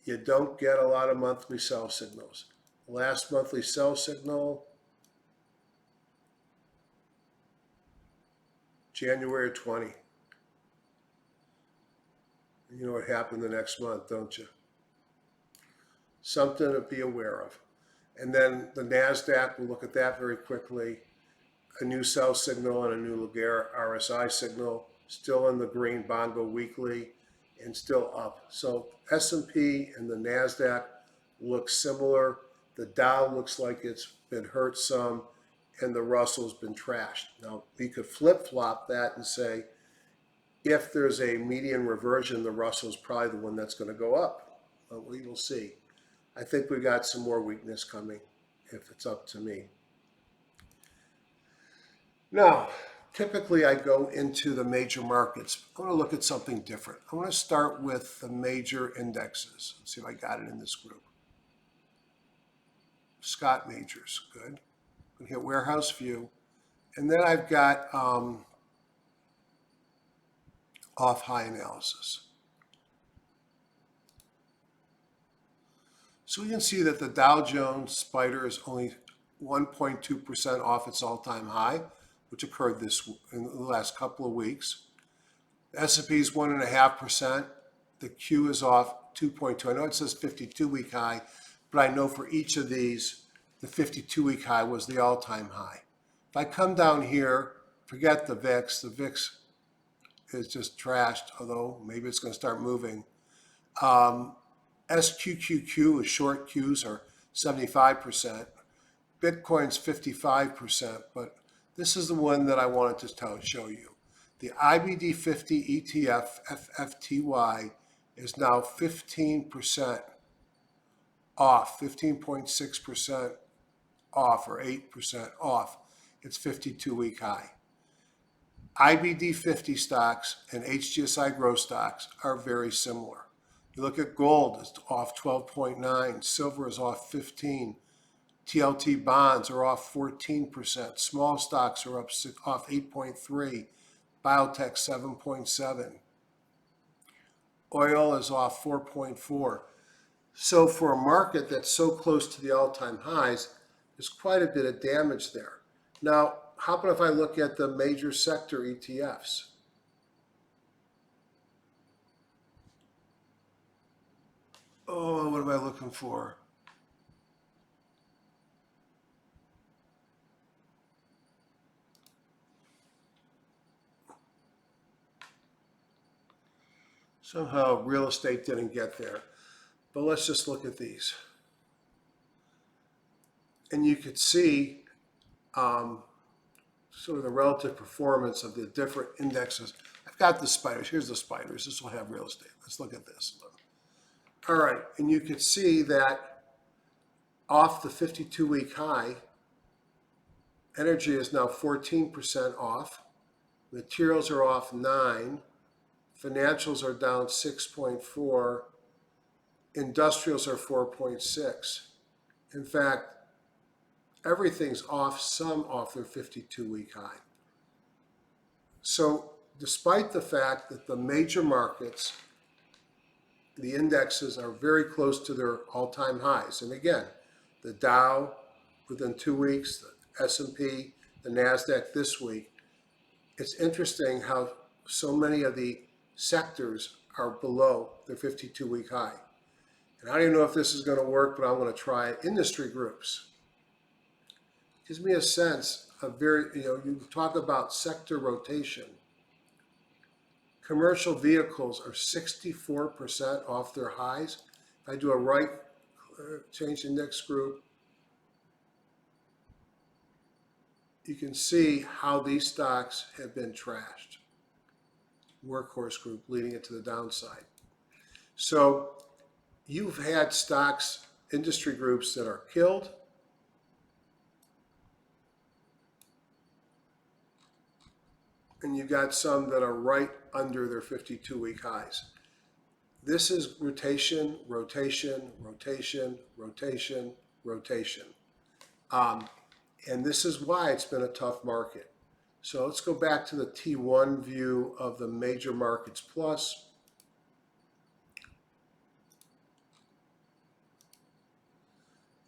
You don't get a lot of monthly sell signals. Last monthly sell signal, January 20. You know what happened the next month, don't you? Something to be aware of. And then the Nasdaq, we'll look at that very quickly. A new sell signal and a new Laguerre RSI signal, still in the green bongo weekly and still up. So S&P and the Nasdaq look similar. The Dow looks like it's been hurt some, and the Russell's been trashed. Now, we could flip-flop that and say, if there's a median reversion, the Russell's probably the one that's going to go up. But we will see. I think we got some more weakness coming, if it's up to me. Now, typically I go into the major markets. I want to look at something different. I want to start with the major indexes. Let's see if I got it in this group. Scott Majors, good. I'm going to hit Warehouse View. And then I've got off-high analysis. So we can see that the Dow Jones Spider is only 1.2% off its all-time high, which occurred in the last couple of weeks. The S&P is 1.5%. The Q is off 2.2. I know it says 52-week high, but I know for each of these, the 52-week high was the all-time high. If I come down here, forget the VIX. The VIX is just trashed, although maybe it's going to start moving. SQQQ is short Qs are 75%. Bitcoin's 55%, but this is the one that I wanted to show you. The IBD 50 ETF FFTY is now 15% off, 15.6% off, or 8% off its 52-week high. IBD 50 stocks and HGSI growth stocks are very similar. You look at gold, it's off 12.9, silver is off 15, TLT bonds are off 14%, small stocks are off 8.3, biotech 7.7, oil is off 4.4. So for a market that's so close to the all-time highs, there's quite a bit of damage there. Now, how about if I look at the major sector ETFs? Oh, what am I looking for? Somehow real estate didn't get there. But let's just look at these. And you could see sort of the relative performance of the different indexes. I've got the spiders. Here's the spiders. This will have real estate. Let's look at this. All right, and you can see that off the 52-week high, energy is now 14% off. Materials are off 9. Financials are down 6.4. Industrials are 4.6. In fact, everything's off, some off their 52-week high. So despite the fact that the major markets, the indexes are very close to their all-time highs. And again, the Dow within 2 weeks, the S&P, the Nasdaq this week. It's interesting how so many of the sectors are below their 52-week high. And I don't even know if this is going to work, but I'm going to try it. Industry groups. Gives me a sense of you talk about sector rotation. Commercial vehicles are 64% off their highs. If I do a right change index group, you can see how these stocks have been trashed. Workhorse group leading it to the downside. So you've had stocks, industry groups that are killed, and you've got some that are right under their 52-week highs. This is rotation, rotation, rotation, rotation, rotation. And this is why it's been a tough market. So let's go back to the T1 view of the major markets plus.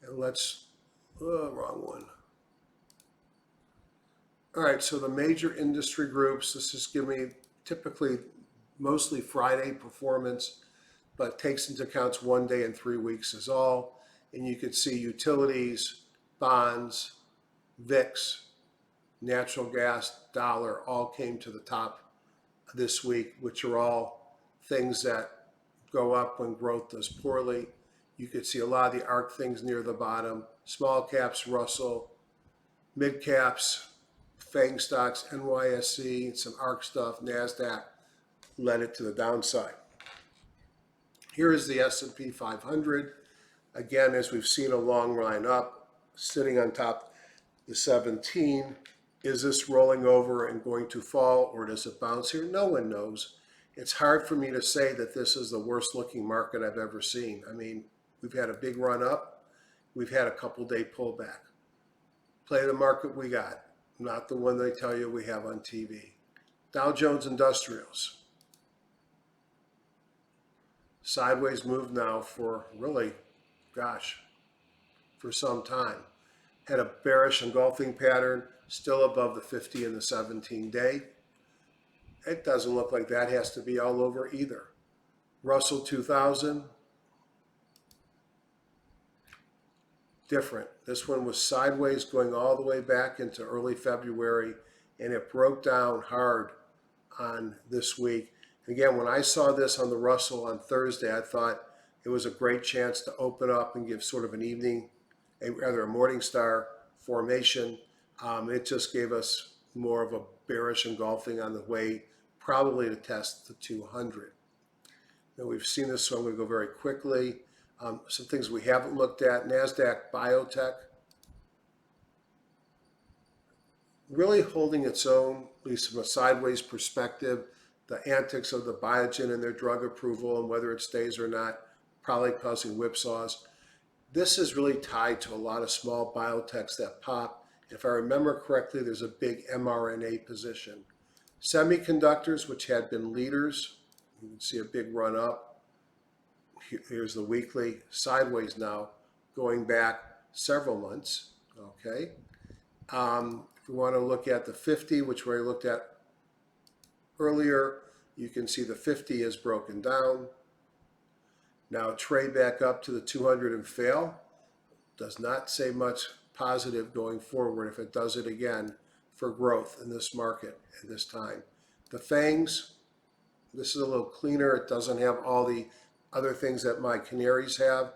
And let's, wrong one. All right, so the major industry groups, this is giving me typically mostly Friday performance, but takes into account 1 day and 3 weeks is all. And you could see utilities, bonds, VIX, natural gas, dollar, all came to the top this week, which are all things that go up when growth does poorly. You could see a lot of the ARC things near the bottom. Small caps, Russell. Mid caps, FANG stocks, NYSE, some ARC stuff, Nasdaq led it to the downside. Here is the SP 500. Again, as we've seen a long line up, sitting on top the 17. Is this rolling over and going to fall, or does it bounce here? No one knows. It's hard for me to say that this is the worst looking market I've ever seen. I mean, we've had a big run up. We've had a couple day pullback. Play the market we got, not the one they tell you we have on TV. Dow Jones Industrials. Sideways move now for really, gosh, for some time. Had a bearish engulfing pattern, still above the 50 and the 17-day. It doesn't look like that has to be all over either. Russell 2000, different. This one was sideways going all the way back into early February, and it broke down hard on this week. Again, when I saw this on the Russell on Thursday, I thought it was a great chance to open up and give sort of an evening, rather a morning star formation. It just gave us more of a bearish engulfing on the way, probably to test the 200. Now we've seen this, so I'm going to go very quickly. Some things we haven't looked at. Nasdaq Biotech really holding its own, at least from a sideways perspective. The antics of the Biogen and their drug approval and whether it stays or not, probably causing whipsaws. This is really tied to a lot of small biotechs that pop. If I remember correctly, there's a big mRNA position. Semiconductors, which had been leaders, you can see a big run up. Here's the weekly, sideways now, going back several months. Okay. If we want to look at the 50, which we looked at earlier, you can see the 50 is broken down. Now trade back up to the 200 and fail. Does not say much positive going forward if it does it again for growth in this market at this time. The FANGs, this is a little cleaner. It doesn't have all the other things that my canaries have.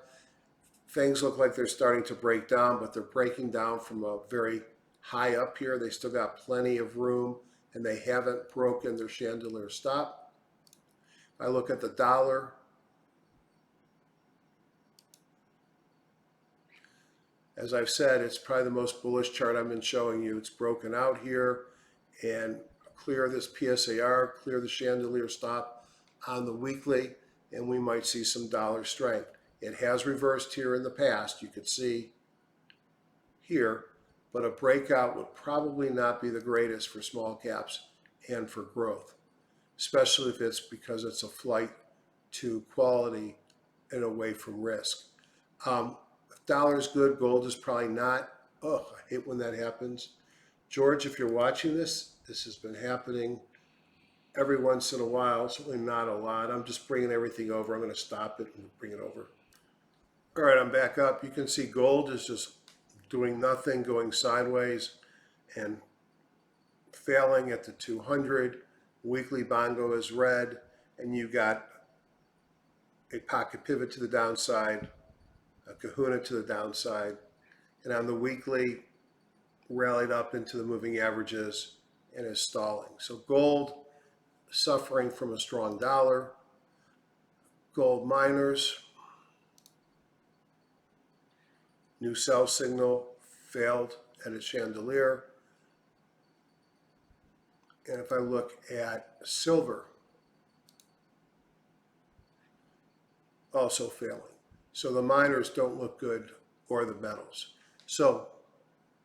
FANGs look like they're starting to break down, but they're breaking down from a very high up here. They still got plenty of room, and they haven't broken their chandelier stop. I look at the dollar. As I've said, it's probably the most bullish chart I've been showing you. It's broken out here, and clear this PSAR, clear the chandelier stop on the weekly, and we might see some dollar strength. It has reversed here in the past, you could see here, but a breakout would probably not be the greatest for small caps and for growth, especially if it's because it's a flight to quality and away from risk. If dollar is good, gold is probably not. Oh, I hate when that happens. George, if you're watching this, this has been happening every once in a while, certainly not a lot. I'm just bringing everything over. I'm going to stop it and bring it over. All right, I'm back up. You can see gold is just doing nothing, going sideways and failing at the 200, Weekly bongo is red, and you got a pocket pivot to the downside, a kahuna to the downside, and on the weekly, rallied up into the moving averages and is stalling. So gold suffering from a strong dollar. Gold miners, new sell signal failed at a chandelier. And if I look at silver, also failing. So the miners don't look good, or the metals. So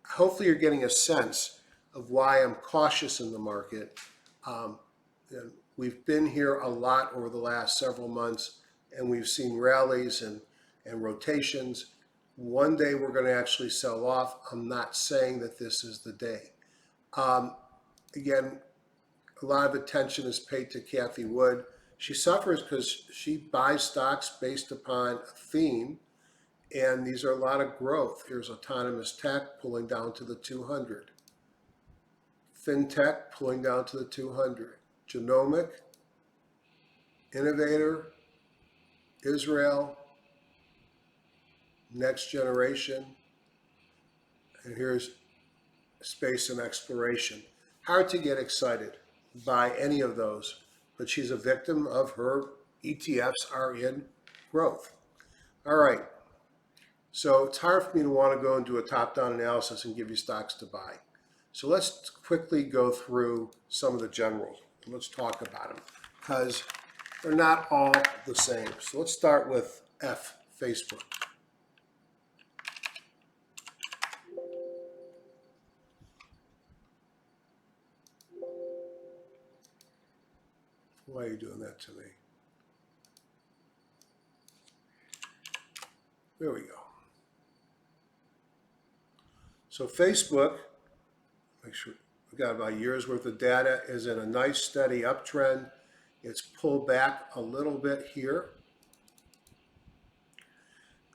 hopefully you're getting a sense of why I'm cautious in the market. And we've been here a lot over the last several months, and we've seen rallies and rotations. One day we're going to actually sell off. I'm not saying that this is the day. Again, a lot of attention is paid to Cathie Wood. She suffers because she buys stocks based upon a theme, and these are a lot of growth. Here's autonomous tech pulling down to the 200. FinTech pulling down to the 200. Genomic, Innovator, Israel, Next Generation, and here's Space and Exploration. Hard to get excited by any of those, but she's a victim of her ETFs are in growth. All right, so it's hard for me to want to go and do a top-down analysis and give you stocks to buy. So let's quickly go through some of the generals. Let's talk about them because they're not all the same. So let's start with Facebook. Why are you doing that to me? There we go. So Facebook, make sure we got about a year's worth of data, is in a nice steady uptrend. It's pulled back a little bit here.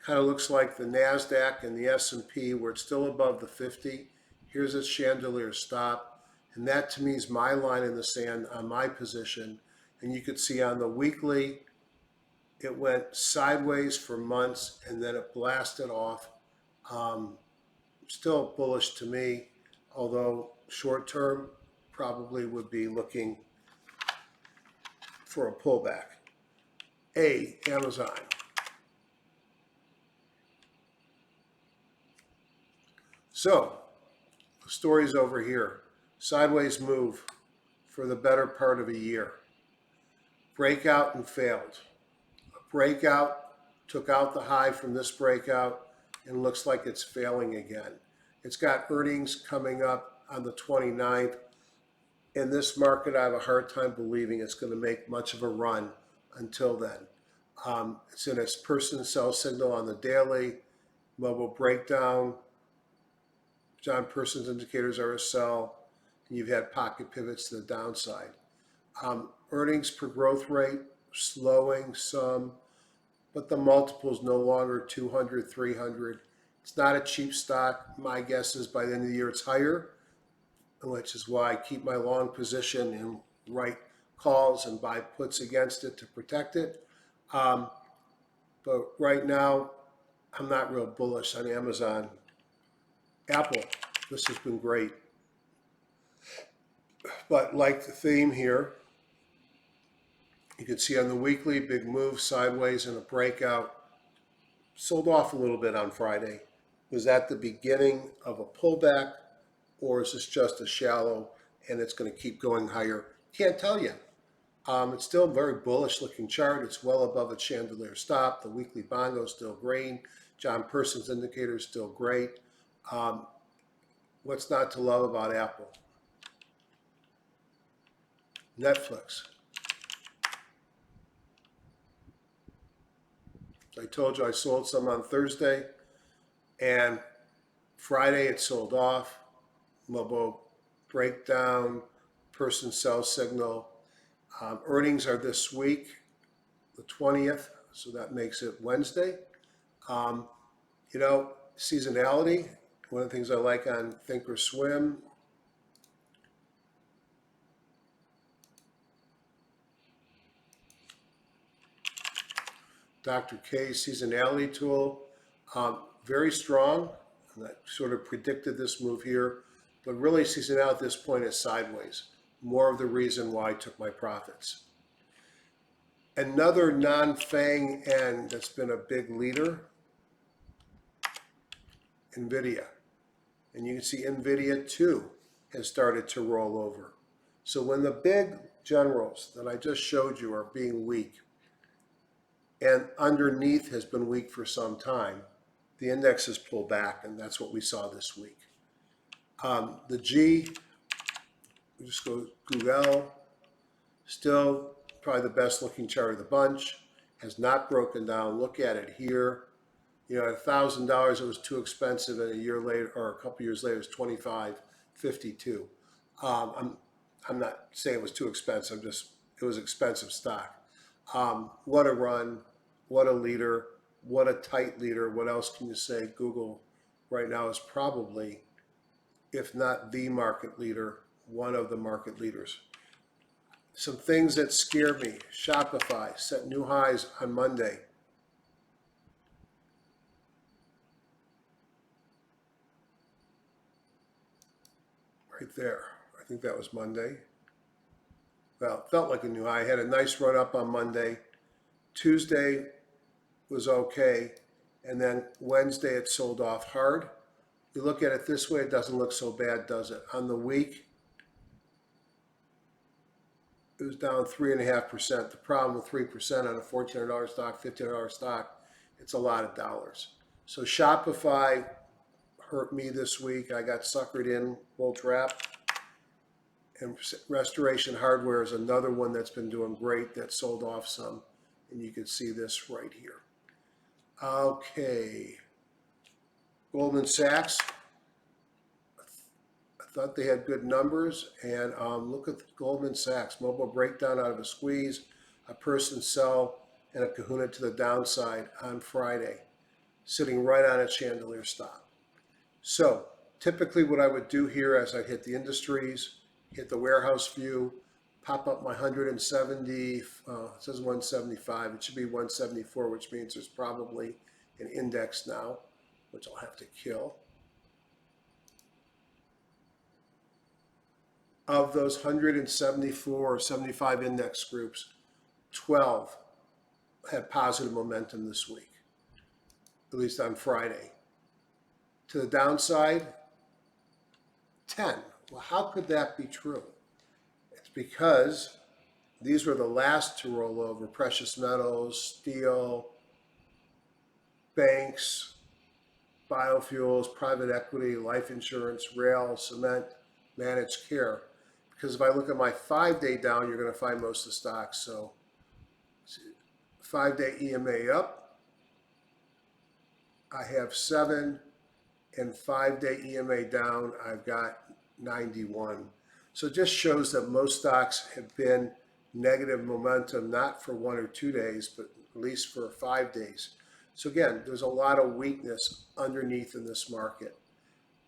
Kind of looks like the Nasdaq and the S&P where it's still above the 50. Here's its chandelier stop. And that to me is my line in the sand on my position. And you could see on the weekly, it went sideways for months and then it blasted off. Still bullish to me, although short term probably would be looking for a pullback. Amazon. So the story's over here. Sideways move for the better part of a year. Breakout and failed. A breakout took out the high from this breakout and looks like it's failing again. It's got earnings coming up on the 29th. In this market, I have a hard time believing it's going to make much of a run until then. It's in its person sell signal on the daily. Mobile breakdown. John Persons indicators are a sell. And you've had pocket pivots to the downside. Earnings per growth rate slowing some, but the multiple is no longer 200, 300. It's not a cheap stock. My guess is by the end of the year it's higher, which is why I keep my long position and write calls and buy puts against it to protect it. But right now, I'm not real bullish on Amazon. Apple, this has been great. But like the theme here, you can see on the weekly, big move sideways and a breakout. Sold off a little bit on Friday. Was that the beginning of a pullback, or is this just a shallow and it's going to keep going higher? Can't tell you. It's still a very bullish looking chart. It's well above its chandelier stop. The weekly bongo is still green. John Persons indicator is still great. What's not to love about Apple? Netflix. I told you I sold some on Thursday, and Friday it sold off. Mobile breakdown, person sell signal. Earnings are this week, the 20th, so that makes it Wednesday. Seasonality, one of the things I like on Thinkorswim. Dr. K's seasonality tool, very strong. And I sort of predicted this move here, but really seasonality at this point is sideways. More of the reason why I took my profits. Another non-FANG end that's been a big leader, Nvidia. And you can see Nvidia too has started to roll over. So when the big generals that I just showed you are being weak, and underneath has been weak for some time, the index has pulled back, and that's what we saw this week. The G, we just go Google, still probably the best looking chart of the bunch, has not broken down. Look at it here. You know, at $1,000 it was too expensive, and a year later, or a couple years later, it's $25.52. I'm not saying it was too expensive, just it was expensive stock. What a run, what a leader, what a tight leader. What else can you say? Google right now is probably, if not the market leader, one of the market leaders. Some things that scare me. Shopify set new highs on Monday. Right there. I think that was Monday. Well, it felt like a new high. I had a nice run up on Monday. Tuesday was okay. And then Wednesday it sold off hard. You look at it this way, it doesn't look so bad, does it? On the week, it was down 3.5%. The problem with 3% on a $1,400 stock, $1,500 stock, it's a lot of dollars. So Shopify hurt me this week. I got suckered in, bull trap. And Restoration Hardware is another one that's been doing great that sold off some. And you can see this right here. Okay. Goldman Sachs. I thought they had good numbers. And look at Goldman Sachs. Mobile breakdown out of a squeeze. A person sell and a kahuna to the downside on Friday. Sitting right on a chandelier stop. So typically what I would do here as I hit the industries, hit the warehouse view, pop up my 170, it says 175, it should be 174, which means there's probably an index now, which I'll have to kill. Of those 174 or 75 index groups, 12 had positive momentum this week, at least on Friday. To the downside, 10. Well, how could that be true? It's because these were the last to roll over. Precious metals, steel, banks, biofuels, private equity, life insurance, rail, cement, managed care. Because if I look at my 5-day down, you're going to find most of the stocks. So 5-day EMA up. I have 7. And 5-day EMA down, I've got 91. So it just shows that most stocks have been negative momentum, not for 1 or 2 days, but at least for 5 days. So again, there's a lot of weakness underneath in this market.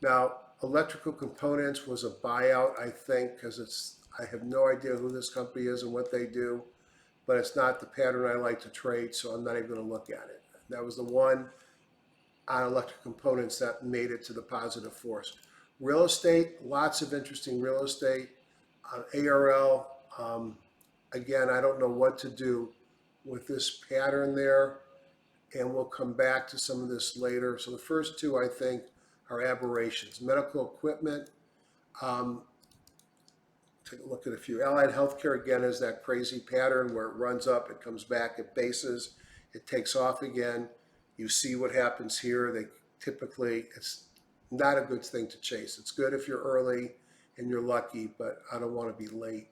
Now, electrical components was a buyout, I think, because I have no idea who this company is and what they do, but it's not the pattern I like to trade, so I'm not even going to look at it. That was the one on electric components that made it to the positive force. Real estate, lots of interesting real estate. ARL, again, I don't know what to do with this pattern there, and we'll come back to some of this later. So the first two, I think, are aberrations. Medical equipment, take a look at a few. Allied healthcare, again, is that crazy pattern where it runs up, it comes back, it bases, it takes off again. You see what happens here. They typically, it's not a good thing to chase. It's good if you're early and you're lucky, but I don't want to be late.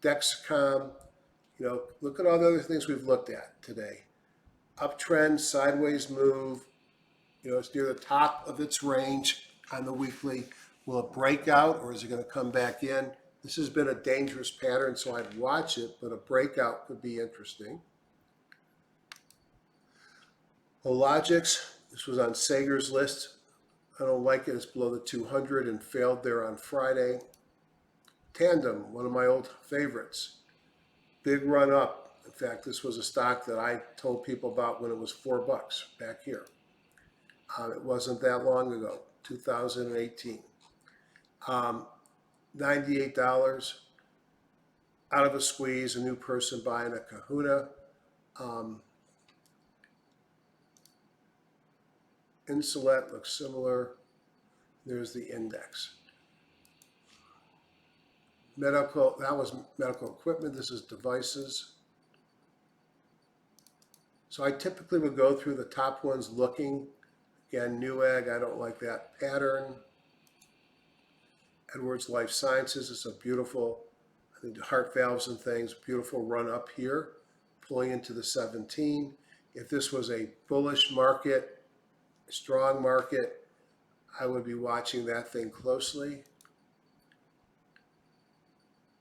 Dexcom, you know, look at all the other things we've looked at today. Uptrend, sideways move, you know, it's near the top of its range on the weekly. Will it break out or is it going to come back in? This has been a dangerous pattern, so I'd watch it, but a breakout could be interesting. Hologics, this was on Sager's list. I don't like it. It's below the 200 and failed there on Friday. Tandem, one of my old favorites. Big run up. In fact, this was a stock that I told people about when it was $4 back here. It wasn't that long ago, 2018. $98 out of a squeeze, a new person buying a kahuna. Insulet looks similar. There's the index. Medical, that was medical equipment. This is devices. So I typically would go through the top ones looking. Again, Newegg, I don't like that pattern. Edwards Life Sciences is a beautiful, I think, heart valves and things, beautiful run up here, pulling into the 17. If this was a bullish market, strong market, I would be watching that thing closely.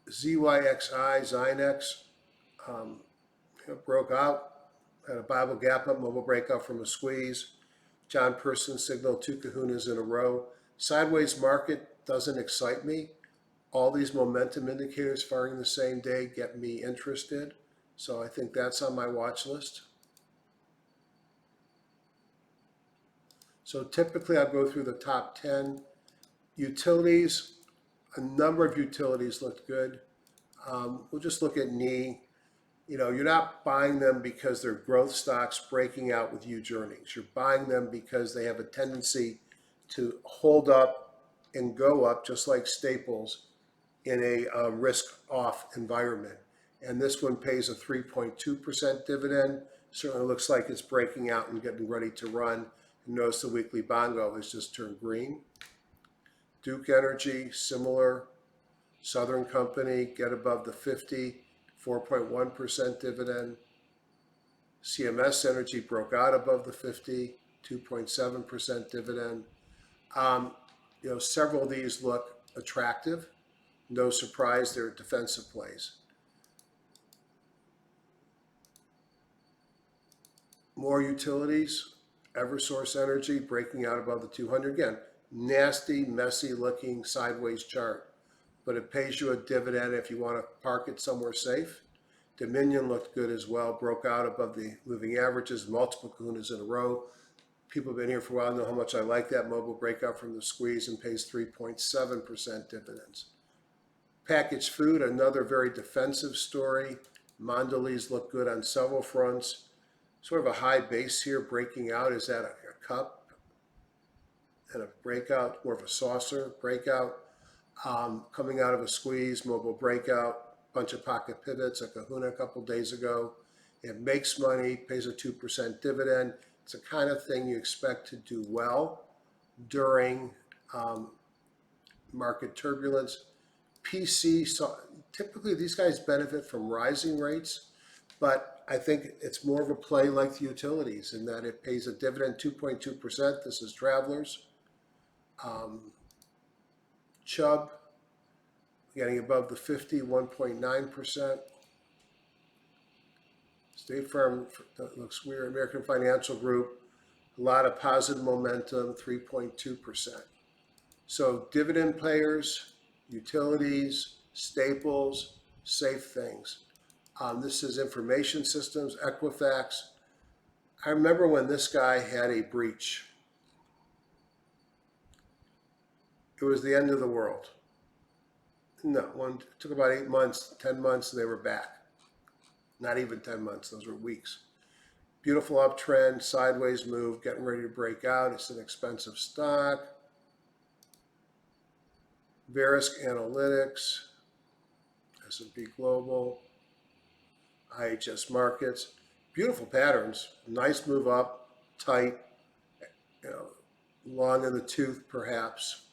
ZYXI, Zynex, broke out, had a Bible gap up, mobile breakout from a squeeze. John Person signaled 2 kahunas in a row. Sideways market doesn't excite me. All these momentum indicators firing the same day get me interested. So I think that's on my watch list. So typically I'll go through the top 10. Utilities, a number of utilities looked good. We'll just look at NE. You know, you're not buying them because they're growth stocks breaking out with huge earnings. You're buying them because they have a tendency to hold up and go up, just like staples, in a risk-off environment. And this one pays a 3.2% dividend. Certainly looks like it's breaking out and getting ready to run. And notice the weekly bongo has just turned green. Duke Energy, similar. Southern Company, get above the 50, 4.1% dividend. CMS Energy broke out above the 50, 2.7% dividend. You know, several of these look attractive. No surprise, they're defensive plays. More utilities, Eversource Energy breaking out above the 200. Again, nasty, messy looking sideways chart, but it pays you a dividend if you want to park it somewhere safe. Dominion looked good as well, broke out above the moving averages, multiple kahunas in a row. People have been here for a while, know how much I like that mobile breakout from the squeeze, and pays 3.7% dividends. Packaged food, another very defensive story. Mondelez looked good on several fronts. Sort of a high base here, breaking out. Is that a cup and a breakout, more of a saucer breakout? Coming out of a squeeze, mobile breakout, bunch of pocket pivots, a kahuna a couple days ago. It makes money, pays a 2% dividend. It's the kind of thing you expect to do well during market turbulence. PC, so typically these guys benefit from rising rates, but I think it's more of a play like the utilities in that it pays a dividend 2.2%. This is Travelers. Chubb getting above the 50, 1.9%. State Farm, that looks weird. American Financial Group, a lot of positive momentum, 3.2%. So dividend payers, utilities, staples, safe things. This is information systems, Equifax. I remember when this guy had a breach. It was the end of the world. No, it took about 8 months, 10 months, and they were back. Not even 10 months, those were weeks. Beautiful uptrend, sideways move, getting ready to break out. It's an expensive stock. Verisk Analytics, S&P Global, IHS Markets. Beautiful patterns, nice move up, tight, you know, long in the tooth perhaps.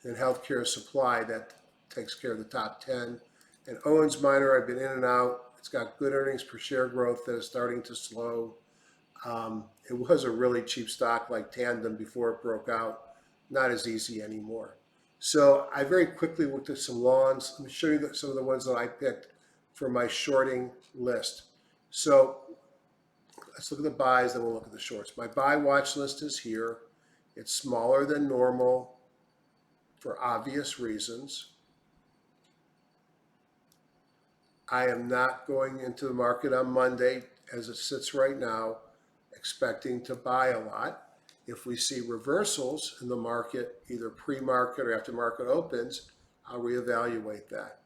And healthcare supply, that takes care of the top 10. And Owens Minor, I've been in and out. It's got good earnings per share growth that is starting to slow. It was a really cheap stock like Tandem before it broke out. Not as easy anymore. So I very quickly looked at some longs. Let me show you some of the ones that I picked for my shorting list. So let's look at the buys, then we'll look at the shorts. My buy watch list is here. It's smaller than normal for obvious reasons. I am not going into the market on Monday as it sits right now, expecting to buy a lot. If we see reversals in the market, either pre-market or after market opens, I'll reevaluate that.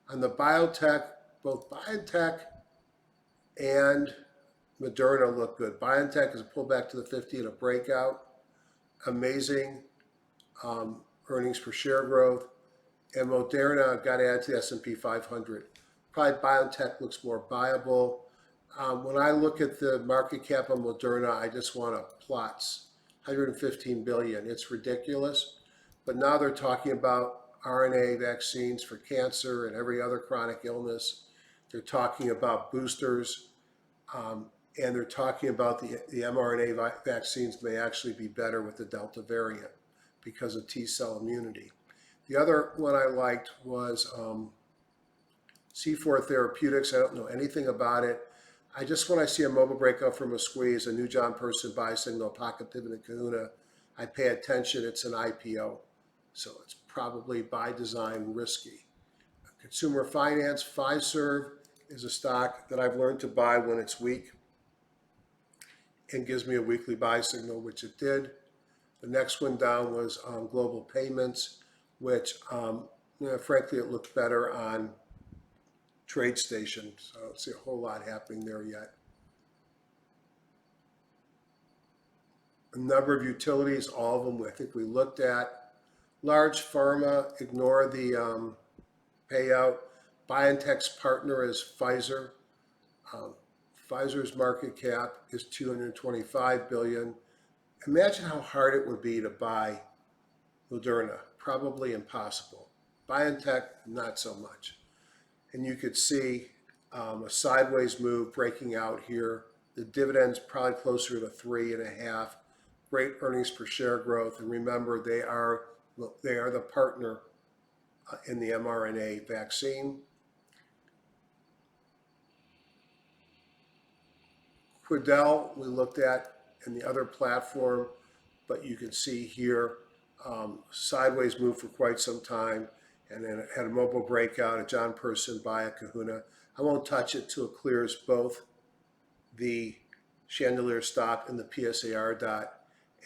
On the biotech, both BioNTech and Moderna look good. BioNTech is a pullback to the 50 and a breakout. Amazing earnings per share growth. And Moderna got to add to the SP 500. Probably BioNTech looks more viable. When I look at the market cap of Moderna, I just want to plots. 115 billion. It's ridiculous. But now they're talking about RNA vaccines for cancer and every other chronic illness. They're talking about boosters. And they're talking about the mRNA vaccines may actually be better with the Delta variant because of T-cell immunity. The other one I liked was C4 Therapeutics. I don't know anything about it. I just, when I see a mobile breakout from a squeeze, a new John Person buy signal, pocket pivot, and kahuna, I pay attention. It's an IPO. So it's probably by design risky. Consumer finance, Fiserv is a stock that I've learned to buy when it's weak and gives me a weekly buy signal, which it did. The next one down was Global Payments, which frankly it looked better on TradeStation, so I don't see a whole lot happening there yet. A number of utilities, all of them I think we looked at. Large pharma, ignore the payout. BioNTech's partner is Pfizer. Pfizer's market cap is $225 billion. Imagine how hard it would be to buy Moderna. Probably impossible. BioNTech, not so much. And you could see a sideways move breaking out here. The dividend's probably closer to 3.5. Great earnings per share growth. And remember, they are the partner in the mRNA vaccine. Quidel, we looked at in the other platform, but you can see here, sideways move for quite some time, and then it had a mobile breakout, a John Person buy a kahuna. I won't touch it till it clears both the chandelier stop and the PSAR dot.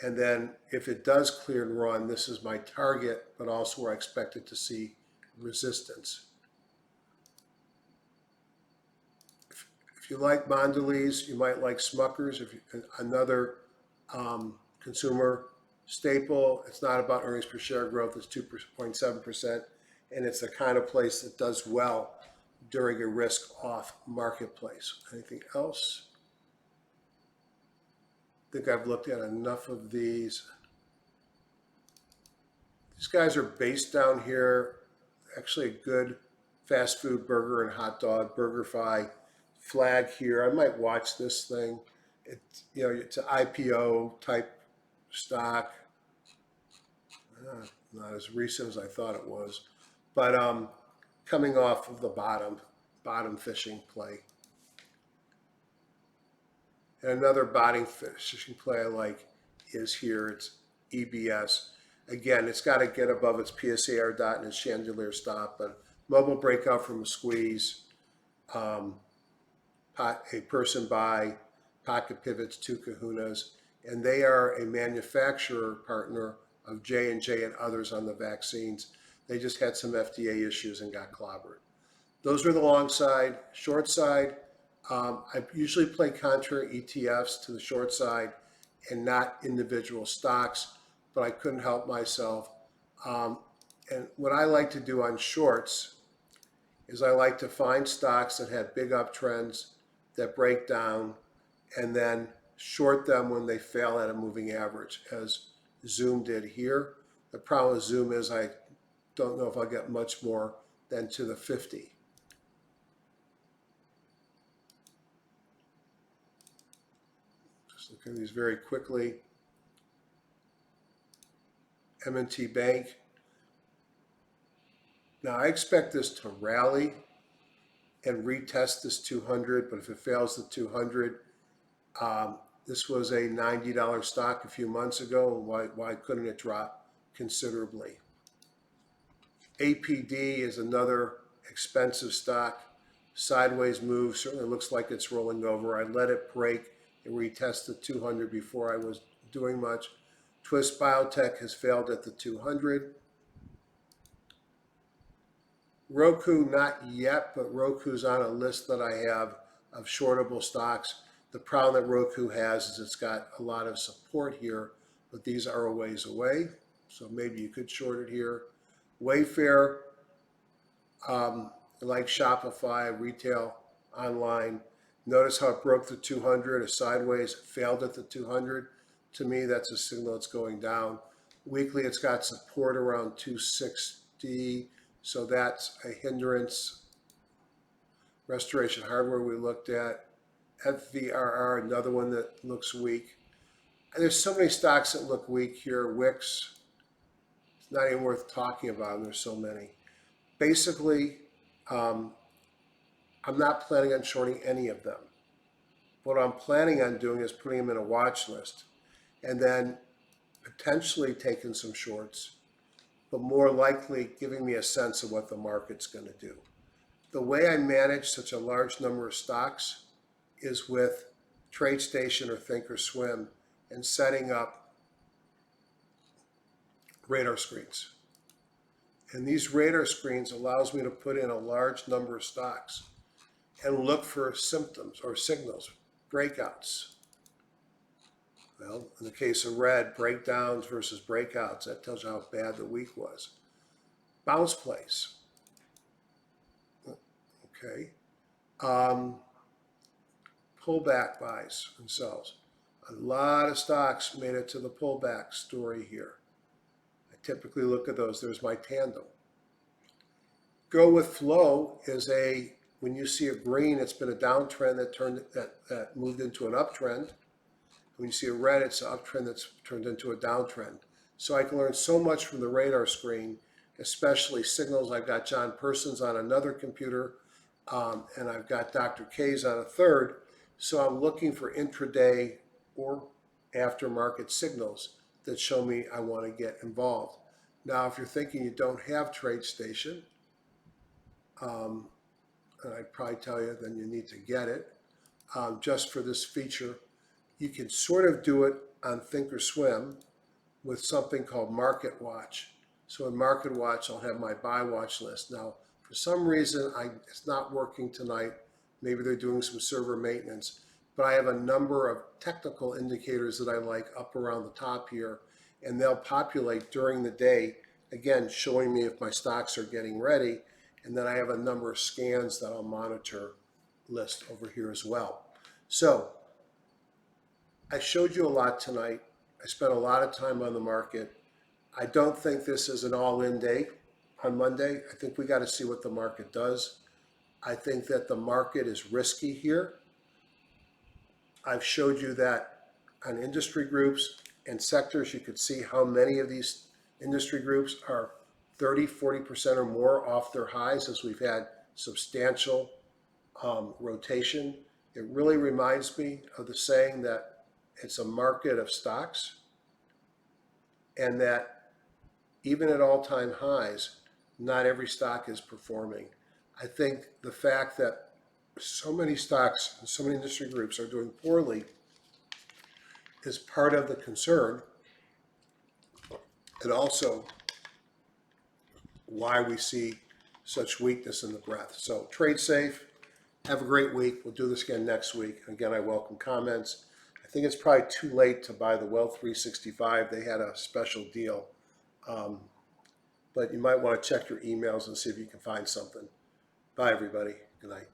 And then if it does clear and run, this is my target, but also where I expect it to see resistance. If you like Mondelez, you might like Smucker's. Another consumer staple. It's not about earnings per share growth. It's 2.7%. And it's the kind of place that does well during a risk-off marketplace. Anything else? I think I've looked at enough of these. These guys are based down here. Actually a good fast food burger and hot dog, BurgerFi flag here. I might watch this thing. It's an IPO type stock. Not as recent as I thought it was, but coming off of the bottom fishing play. And another bottom fishing play I like is here. It's EBS. Again, it's got to get above its PSAR dot and its chandelier stop, but mobile breakout from a squeeze, a person buy, pocket pivots, 2 kahunas, and they are a manufacturer partner of J&J and others on the vaccines. They just had some FDA issues and got clobbered. Those are the long side. Short side, I usually play contra ETFs to the short side and not individual stocks, but I couldn't help myself. And what I like to do on shorts is I like to find stocks that had big uptrends that break down and then short them when they fail at a moving average, as Zoom did here. The problem with Zoom is I don't know if I'll get much more than to the 50. Just look at these very quickly. M&T Bank. Now I expect this to rally and retest this 200, but if it fails the 200, this was a $90 stock a few months ago. Why couldn't it drop considerably? APD is another expensive stock. sideways move. Certainly looks like it's rolling over. I let it break and retest the 200 before I was doing much. Twist Biotech has failed at the 200. Roku, not yet, but Roku's on a list that I have of shortable stocks. The problem that Roku has is it's got a lot of support here, but these are a ways away. So maybe you could short it here. Wayfair, like Shopify, retail, online. Notice how it broke the 200, a sideways, failed at the 200. To me, that's a signal it's going down. Weekly, it's got support around 260, so that's a hindrance. Restoration Hardware we looked at. FVRR, another one that looks weak. And there's so many stocks that look weak here. Wix, it's not even worth talking about, and there's so many. Basically, I'm not planning on shorting any of them. What I'm planning on doing is putting them in a watch list and then potentially taking some shorts, but more likely giving me a sense of what the market's going to do. The way I manage such a large number of stocks is with TradeStation or Thinkorswim and setting up radar screens. And these radar screens allows me to put in a large number of stocks and look for symptoms or signals, breakouts. Well, in the case of red, breakdowns versus breakouts, that tells you how bad the week was. Bounce plays. Okay. Pullback buys and sells. A lot of stocks made it to the pullback story here. I typically look at those. There's my tandem. Go with flow is when you see a green, it's been a downtrend that moved into an uptrend. When you see a red, it's an uptrend that's turned into a downtrend. So I can learn so much from the radar screen, especially signals. I've got John Persons on another computer, and I've got Dr. K's on a third. So I'm looking for intraday or aftermarket signals that show me I want to get involved. Now, if you're thinking you don't have TradeStation, and I'd probably tell you then you need to get it just for this feature. You can sort of do it on Thinkorswim with something called Market Watch. So in Market Watch, I'll have my buy watch list. Now, for some reason, it's not working tonight. Maybe they're doing some server maintenance, but I have a number of technical indicators that I like up around the top here, and they'll populate during the day, again, showing me if my stocks are getting ready. And then I have a number of scans that I'll monitor list over here as well. So I showed you a lot tonight. I spent a lot of time on the market. I don't think this is an all-in day on Monday. I think we got to see what the market does. I think that the market is risky here. I've showed you that on industry groups and sectors, you could see how many of these industry groups are 30, 40% or more off their highs as we've had substantial rotation. It really reminds me of the saying that it's a market of stocks, and that even at all-time highs, not every stock is performing. I think the fact that so many stocks and so many industry groups are doing poorly is part of the concern, and also why we see such weakness in the breadth. So trade safe. Have a great week. We'll do this again next week. Again, I welcome comments. I think it's probably too late to buy the Wealth 365. They had a special deal. But you might want to check your emails and see if you can find something. Bye, everybody. Good night.